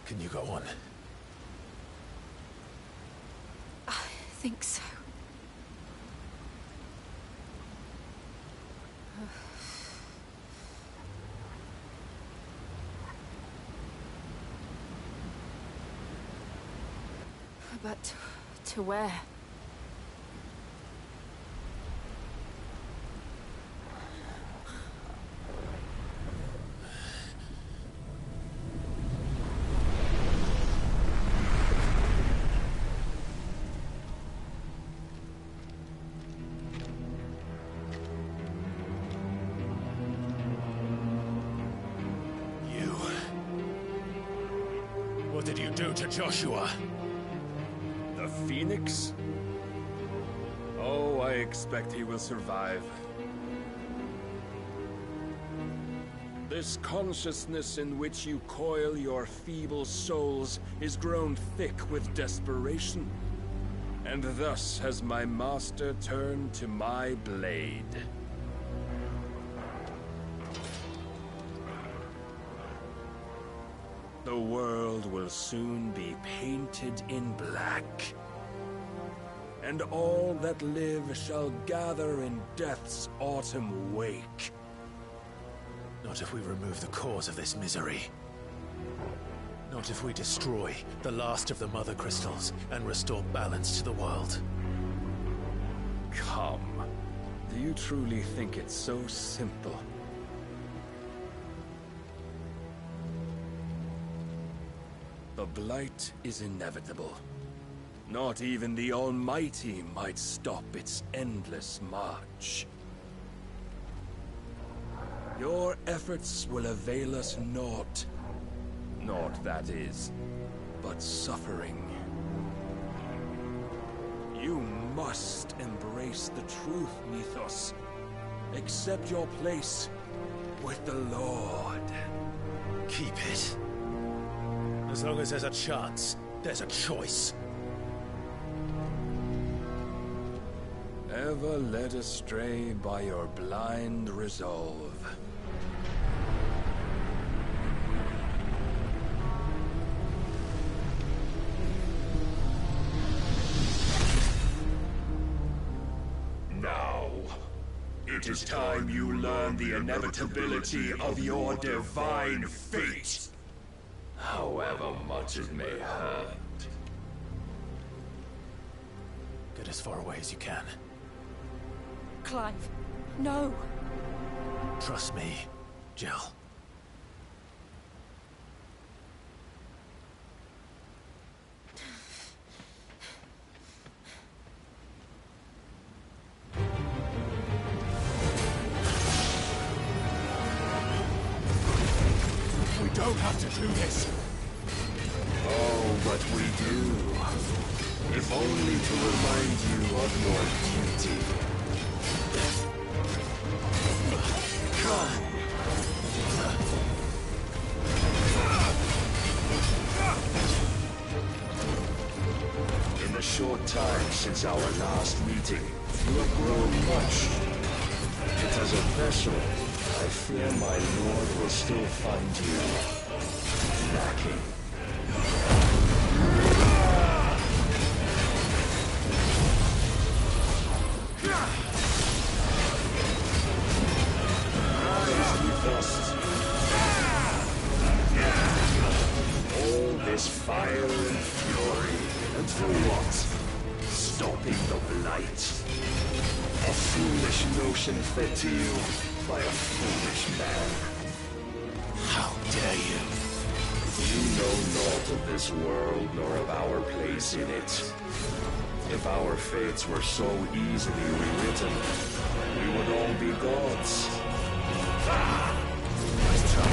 Can you go on? I think so. But to where? What did you do to Joshua? The Phoenix? Oh, I expect he will survive. This consciousness in which you coil your feeble souls is grown thick with desperation. And thus has my master turned to my blade. The world will soon be painted in black. And all that live shall gather in death's autumn wake. Not if we remove the cause of this misery. Not if we destroy the last of the Mother Crystals and restore balance to the world. Come. Do you truly think it's so simple? The blight is inevitable. Not even the Almighty might stop its endless march. Your efforts will avail us naught. Naught, that is, but suffering. You must embrace the truth, Mythos. Accept your place with the Lord. Keep it. As long as there's a chance, there's a choice. Ever led astray by your blind resolve. Now, it is time you learn the inevitability of your divine fate. However much it may hurt. Get as far away as you can. Clive, no. Trust me, Jill. We don't have to do this. Oh, but we do. If only to remind you of your duty. Come. In the short time since our last meeting, you have grown much. Yet as a vessel, I fear my lord will still find you lacking. All this fire and fury, and for what? Stopping the blight. A foolish notion fed to you by a foolish man. How dare you? You know naught of this world nor of our place in it. If our fates were so easily rewritten, we would all be gods. Nice try.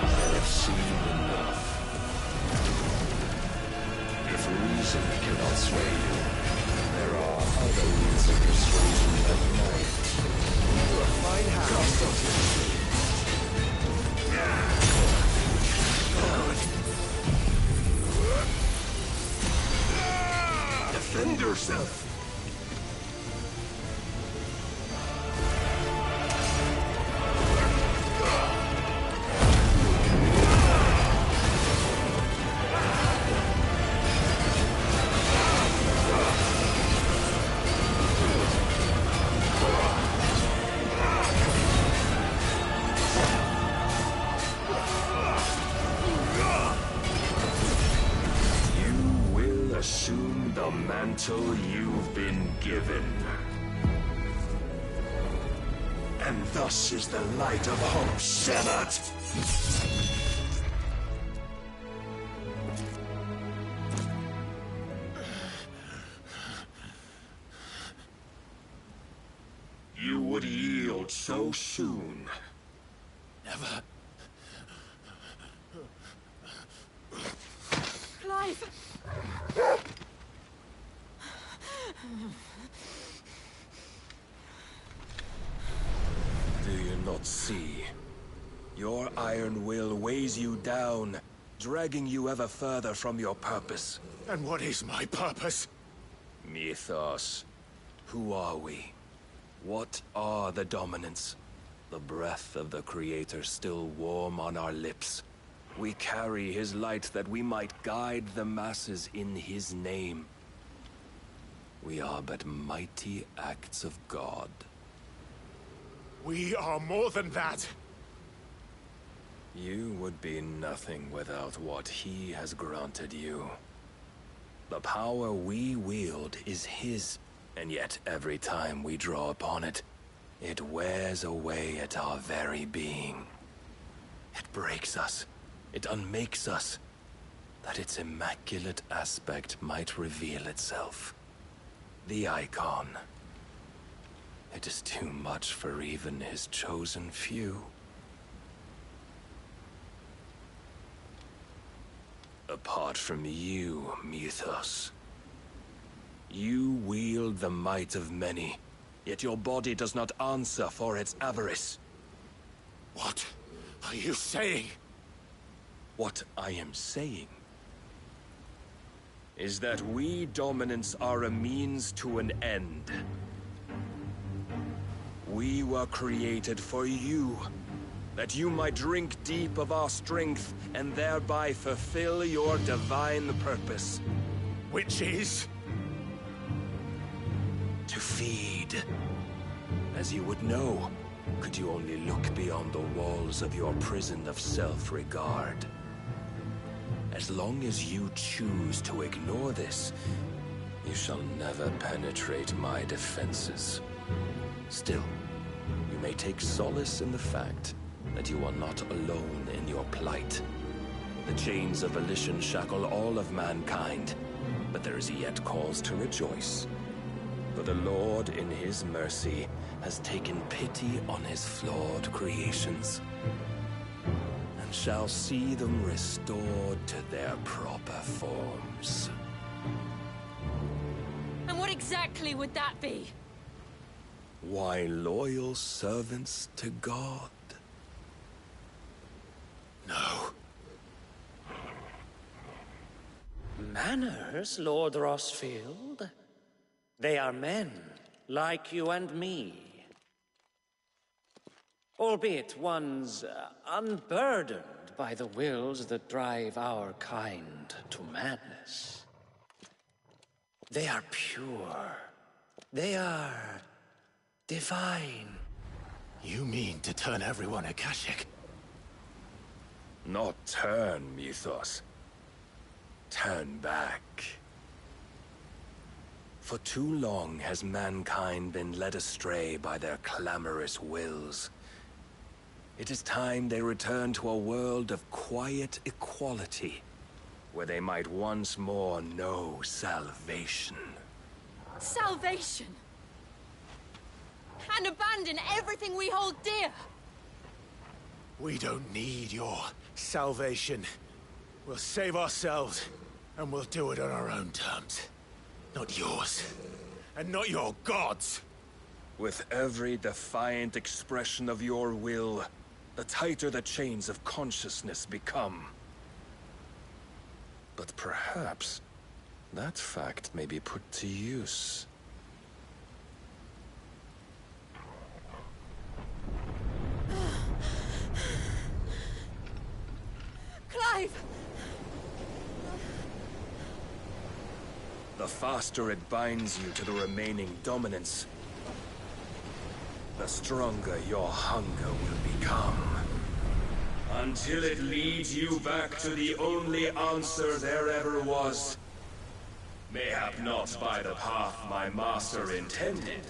I have seen enough. If reason cannot sway you, there are other means of persuasion that might. You're a fine house. Defend yourself! Assume the mantle you've been given. And thus is the light of hope severed. You would yield so soon. Never. Clive! Do you not see? Your iron will weighs you down, dragging you ever further from your purpose. And what is my purpose? Mythos. Who are we? What are the dominants? The breath of the Creator still warm on our lips. We carry his light that we might guide the masses in his name. We are but mighty acts of God. We are more than that. You would be nothing without what he has granted you. The power we wield is his, and yet every time we draw upon it, it wears away at our very being. It breaks us. It unmakes us, that its immaculate aspect might reveal itself. The icon. It is too much for even his chosen few. Apart from you, Mythos, You wield the might of many, yet your body does not answer for its avarice. What are you saying? What I am saying is that we dominants are a means to an end. We were created for you, that you might drink deep of our strength and thereby fulfill your divine purpose. Which is? To feed. As you would know, could you only look beyond the walls of your prison of self-regard. As long as you choose to ignore this, you shall never penetrate my defenses. Still, you may take solace in the fact that you are not alone in your plight. The chains of volition shackle all of mankind, but there is yet cause to rejoice. For the Lord, in his mercy, has taken pity on his flawed creations, and shall see them restored to their proper forms. And what exactly would that be? Why, loyal servants to God. No. Manners, Lord Rossfield? They are men, like you and me. Albeit ones unburdened by the wills that drive our kind to madness. They are pure. They are divine. You mean to turn everyone Akashic? Not turn, Mythos. Turn back. For too long has mankind been led astray by their clamorous wills. It is time they return to a world of quiet equality, where they might once more know salvation. Salvation? And abandon everything we hold dear? We don't need your salvation. We'll save ourselves, and we'll do it on our own terms. Not yours. And not your gods. With every defiant expression of your will, the tighter the chains of consciousness become. But perhaps that fact may be put to use. Clive! The faster it binds you to the remaining dominance, the stronger your hunger will become. Until it leads you back to the only answer there ever was. Mayhap not by the path my master intended,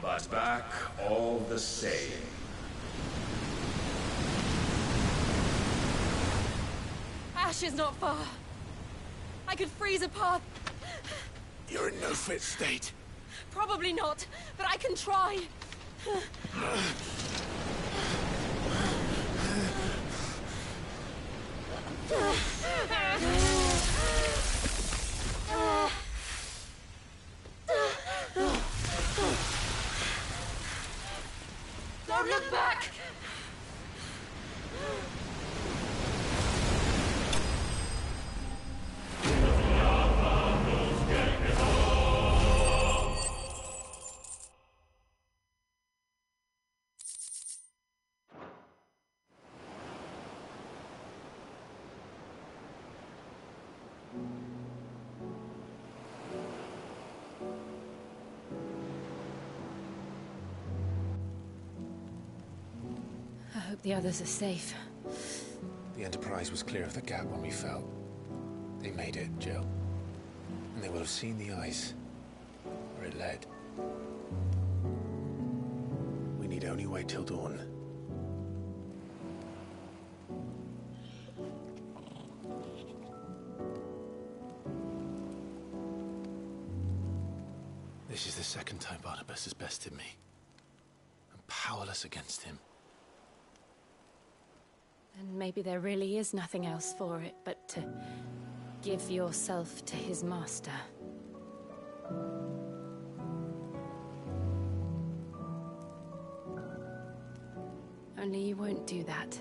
but back all the same. Ash is not far. I could freeze a path. You're in no fit state. Probably not, but I can try. Don't look back! I hope the others are safe. The Enterprise was clear of the gap when we fell. They made it, Jill. And they will have seen the ice, where it led. We need only wait till dawn. This is the second time Barnabas has bested me. I'm powerless against him. And maybe there really is nothing else for it but to give yourself to his master. Only you won't do that.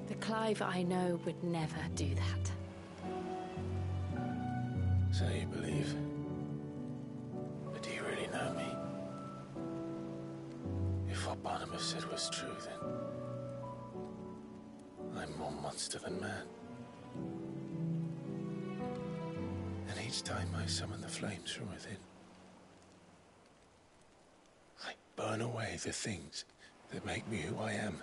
The Clive I know would never do that. So you believe? But do you really know me? If what Barnabas said was true, then I'm more monster than man. And each time I summon the flames from within, I burn away the things that make me who I am.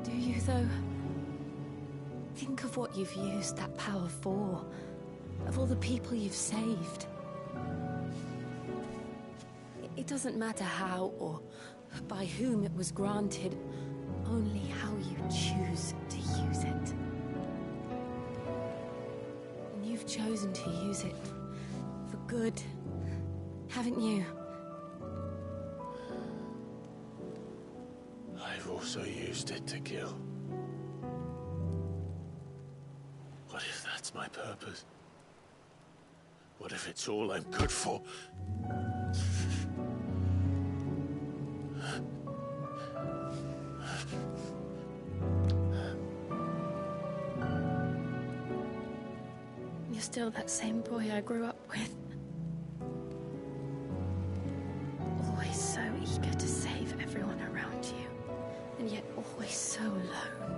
Do you, though? Think of what you've used that power for. Of all the people you've saved. It doesn't matter how or by whom it was granted, only how you choose to use it. And you've chosen to use it for good, haven't you? I've also used it to kill. What if that's my purpose? What if it's all I'm good for? You're still that same boy I grew up with. Always so eager to save everyone around you, and yet always so alone.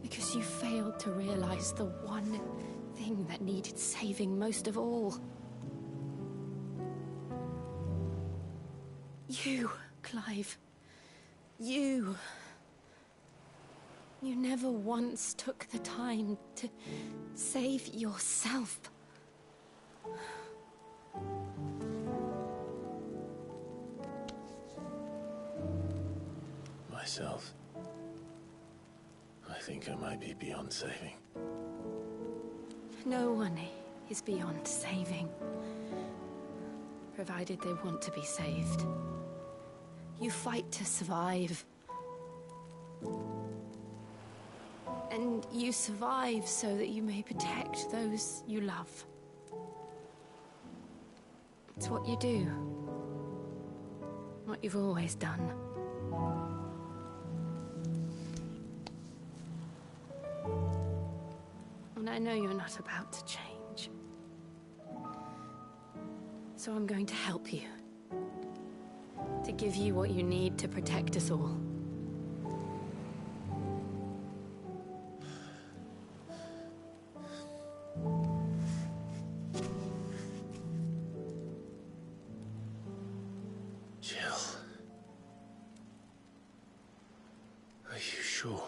Because you failed to realize the one thing that needed saving most of all. You, Clive. You. You never once took the time to save yourself. Myself? I think I might be beyond saving. No one is beyond saving, provided they want to be saved. You fight to survive. And you survive so that you may protect those you love. It's what you do. What you've always done. And I know you're not about to change. So I'm going to help you. To give you what you need to protect us all. Jill. Are you sure?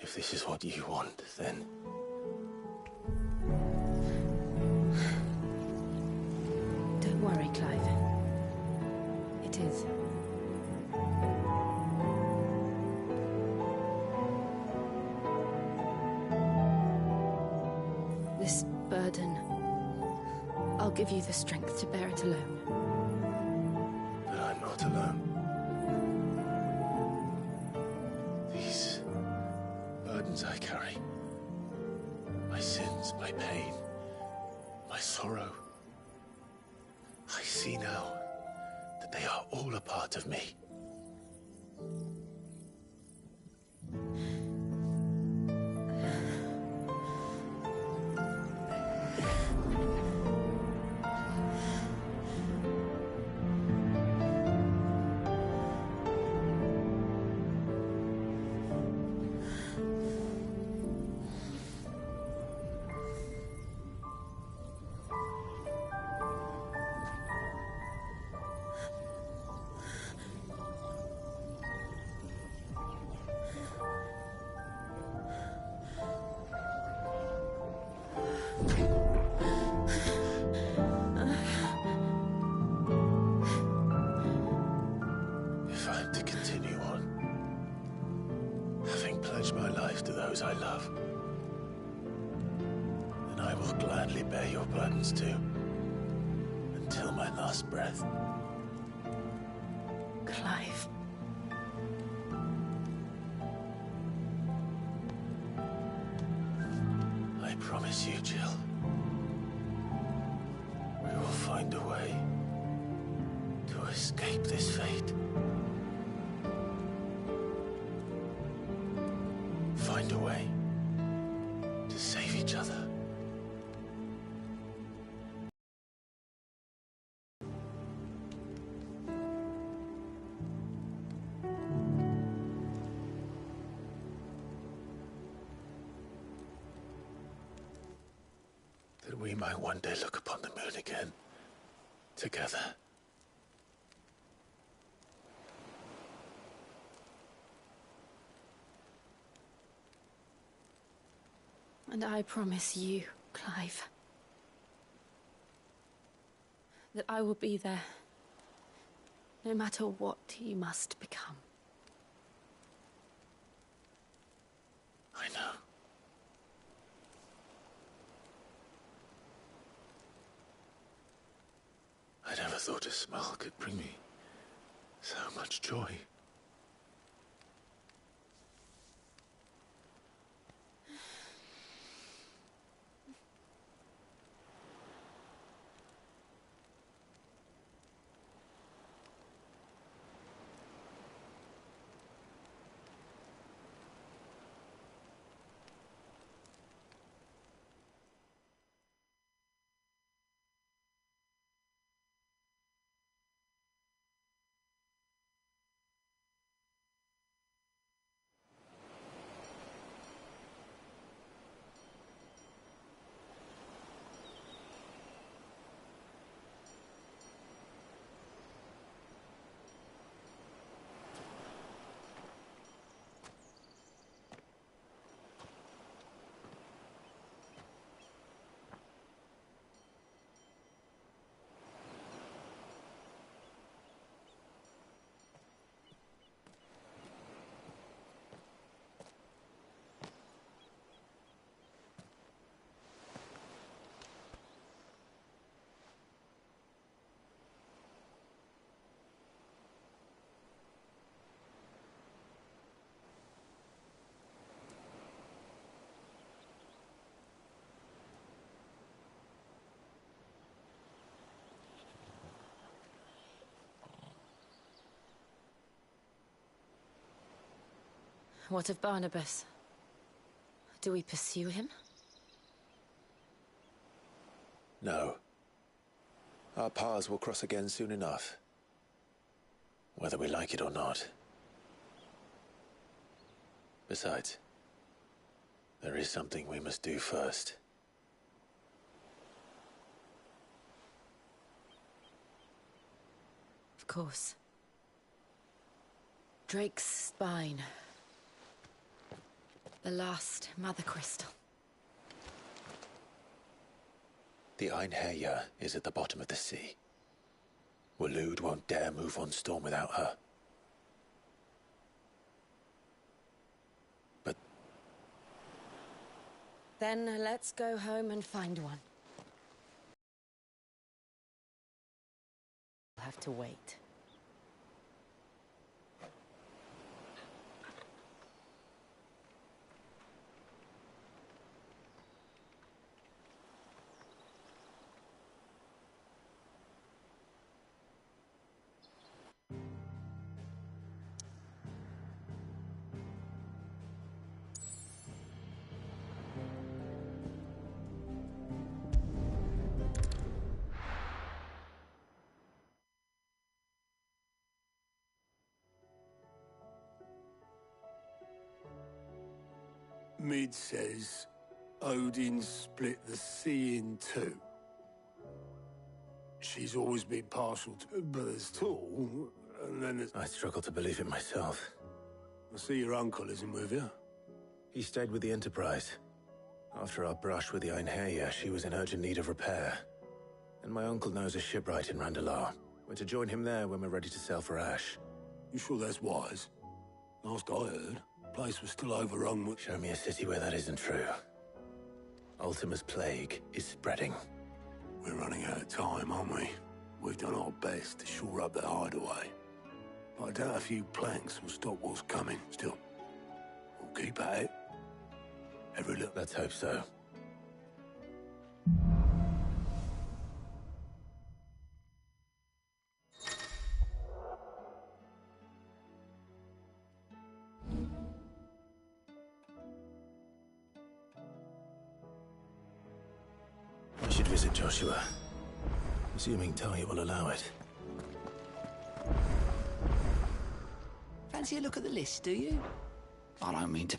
If this is what you want, then... Don't worry, Clive. It is. This burden, I'll give you the strength to bear it alone. But I'm not alone. These burdens I carry, my sins, my pain, my sorrow, I see now that they are all a part of me. If I'm to continue on, having pledged my life to those I love, then I will gladly bear your burdens too, until my last breath. Clive. promise you, Jill. We will find a way to escape this fate. Find a way to save each other. That we might one day look upon the moon again, together. And I promise you, Clive, that I will be there, no matter what you must become. I know. I never thought a smile could bring me so much joy. What of Barnabas? Do we pursue him? No. Our paths will cross again soon enough. Whether we like it or not. Besides, there is something we must do first. Of course. Drake's spine. The last Mother Crystal. The Einherjar is at the bottom of the sea. Waloed won't dare move on Storm without her. But Then let's go home and find one. We'll have to wait. Mid says Odin split the sea in two. She's always been partial to brothers too, and then there's... I struggle to believe it myself. I see your uncle isn't with you. He stayed with the Enterprise. After our brush with the Einherjar, she was in urgent need of repair. And my uncle knows a shipwright in Randalar. We're to join him there when we're ready to sail for Ash. You sure that's wise? Last I heard, the place was still overrun with... Show me a city where that isn't true. Ultima's plague is spreading. We're running out of time, aren't we? We've done our best to shore up that hideaway. But I doubt a few planks will stop what's coming. Still, we'll keep at it. Every little... Let's hope so. visit, Joshua. Assuming Talia will allow it. Fancy a look at the list, do you? I don't mean to...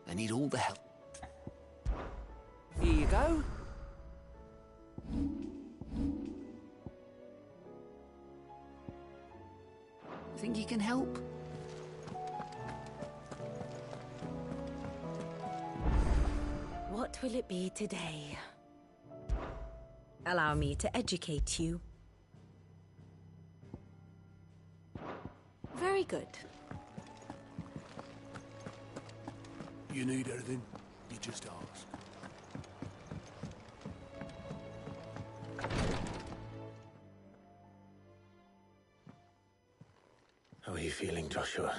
They need all the help. Here you go. Think you can help? What will it be today? Allow me to educate you. Very good. You need anything, you just ask. How are you feeling, Joshua?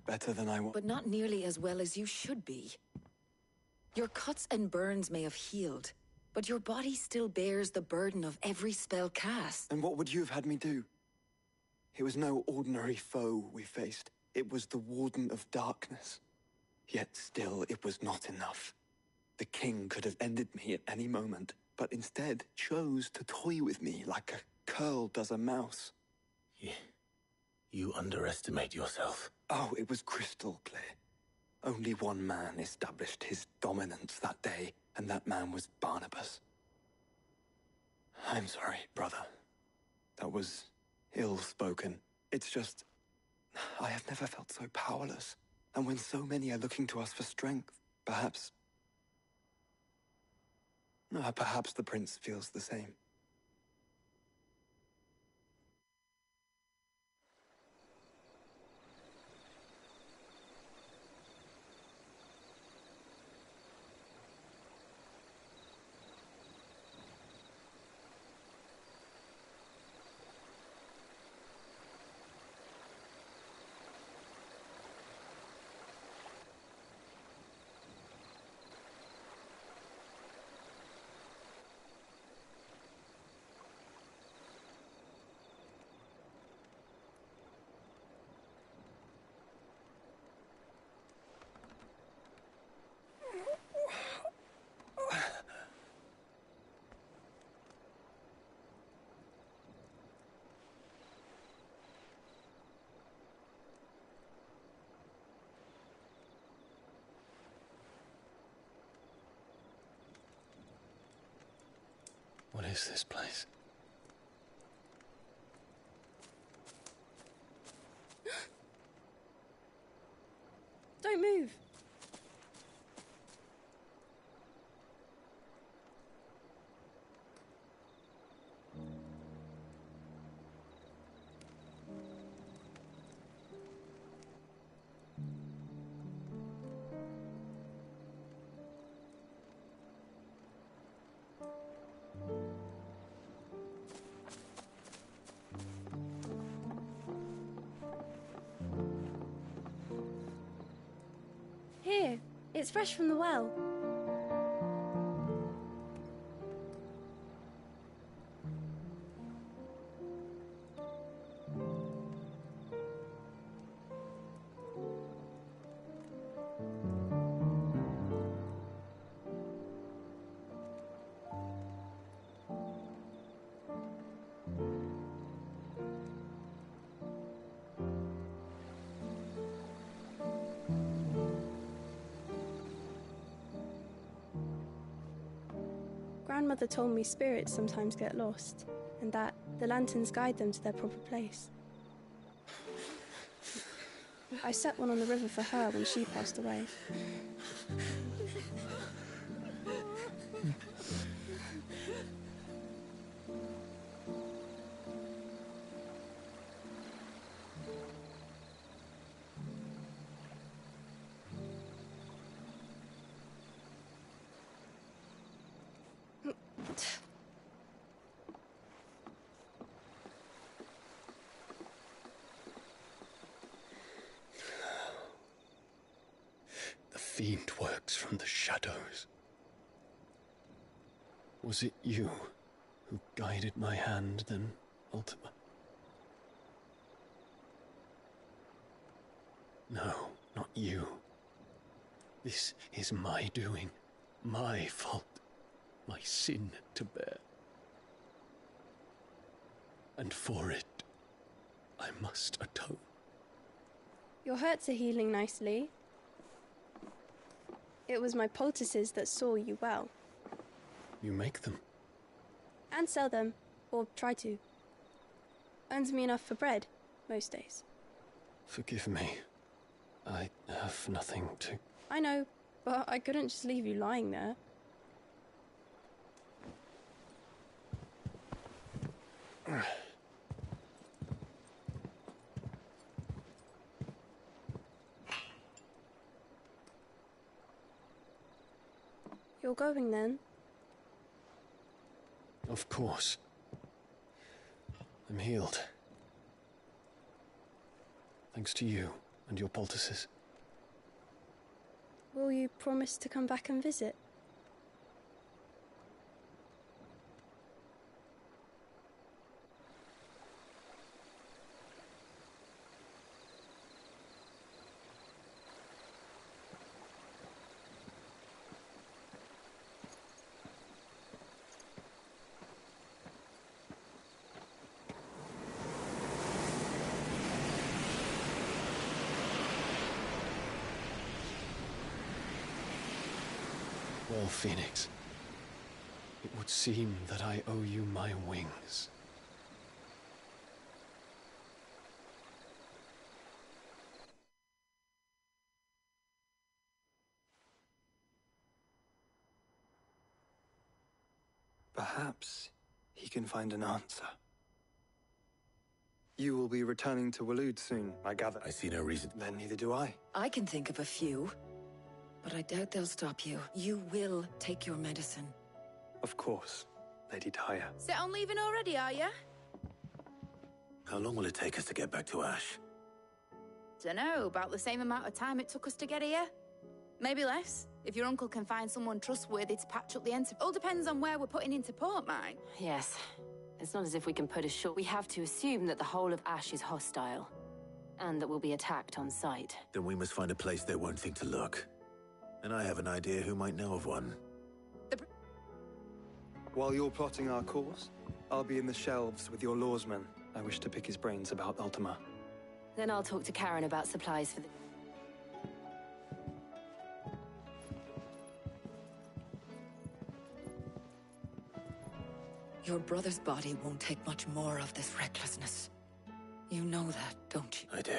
Better than I was. But not nearly as well as you should be. Your cuts and burns may have healed, but your body still bears the burden of every spell cast. And what would you have had me do? It was no ordinary foe we faced. It was the Warden of Darkness. Yet still, it was not enough. The king could have ended me at any moment, but instead chose to toy with me like a curl does a mouse. You underestimate yourself. Oh, it was crystal clear. Only one man established his dominance that day, and that man was Barnabas. I'm sorry, brother. That was ill-spoken. It's just... I have never felt so powerless. And when so many are looking to us for strength, perhaps... perhaps the prince feels the same. What is this place? Don't move. Here, it's fresh from the well. Grandmother told me spirits sometimes get lost, and that the lanterns guide them to their proper place. I set one on the river for her when she passed away. The fiend works from the shadows. Was it you who guided my hand, then, Ultima? No, not you. This is my doing, my fault. my sin to bear. And for it, I must atone. Your hurts are healing nicely. It was my poultices that saw you well. You make them? And sell them, or try to. Earns me enough for bread, most days. Forgive me. I have nothing to... I know, but I couldn't just leave you lying there. You're going then? Of course. I'm healed. Thanks to you and your poultices. Will you promise to come back and visit? Well, Phoenix, it would seem that I owe you my wings. Perhaps he can find an answer. You will be returning to Waloed soon, I gather. I see no reason. Then neither do I. I can think of a few, but I doubt they'll stop you. You will take your medicine. Of course, Lady Daya. Set on leaving already, are you? How long will it take us to get back to Ash? Dunno, about the same amount of time it took us to get here. Maybe less, if your uncle can find someone trustworthy to patch up the end. All depends on where we're putting into port, mine. Yes. It's not as if we can put ashore. We have to assume that the whole of Ash is hostile, and that we'll be attacked on sight. Then we must find a place they won't think to look. And I have an idea who might know of one. While you're plotting our course, I'll be in the shelves with your lawsman. I wish to pick his brains about Ultima. Then I'll talk to Karen about supplies for the... Your brother's body won't take much more of this recklessness. You know that, don't you? I do.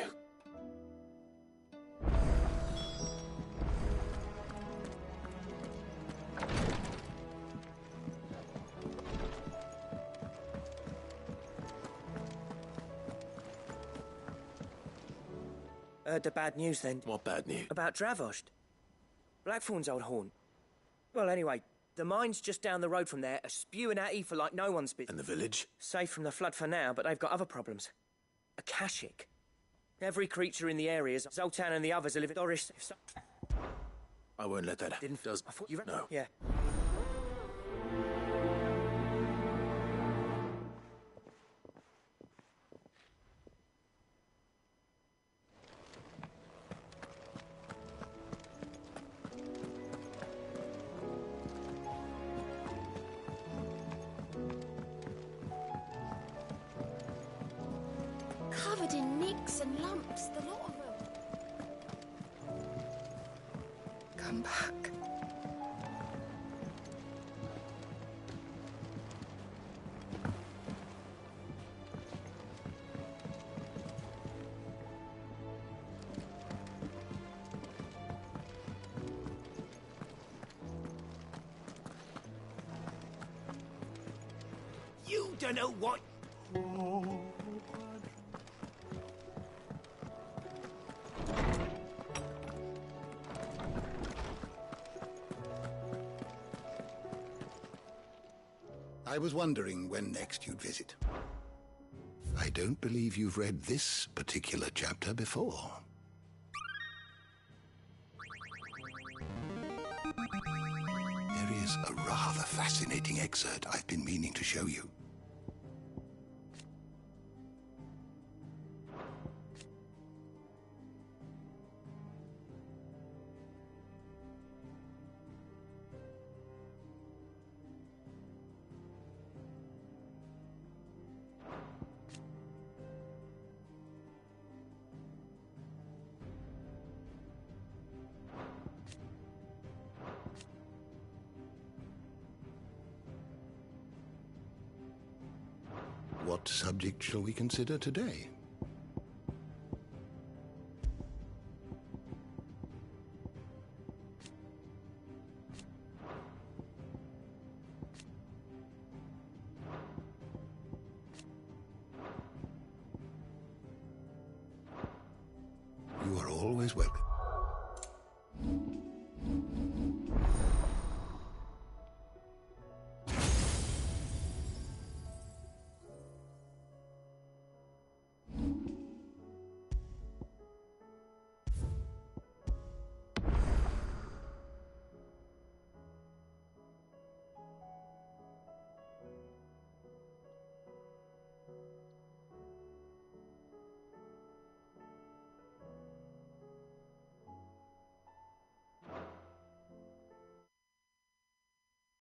The bad news then. What bad news? About Dravost. Blackthorn's old haunt. Well, anyway, the mine's just down the road from there, are spewing out ether like no one's business. And the village? Safe from the flood for now, but they've got other problems. Akashic. Every creature in the area, Zoltan and the others are living... Doris... I won't let that happen. Didn't... I thought you... No. Yeah. Covered in nicks and lumps, the lot of them. Come back. You don't know what... I was wondering when next you'd visit. I don't believe you've read this particular chapter before. There is a rather fascinating excerpt I've been meaning to show you. What subject shall we consider today? You are always welcome.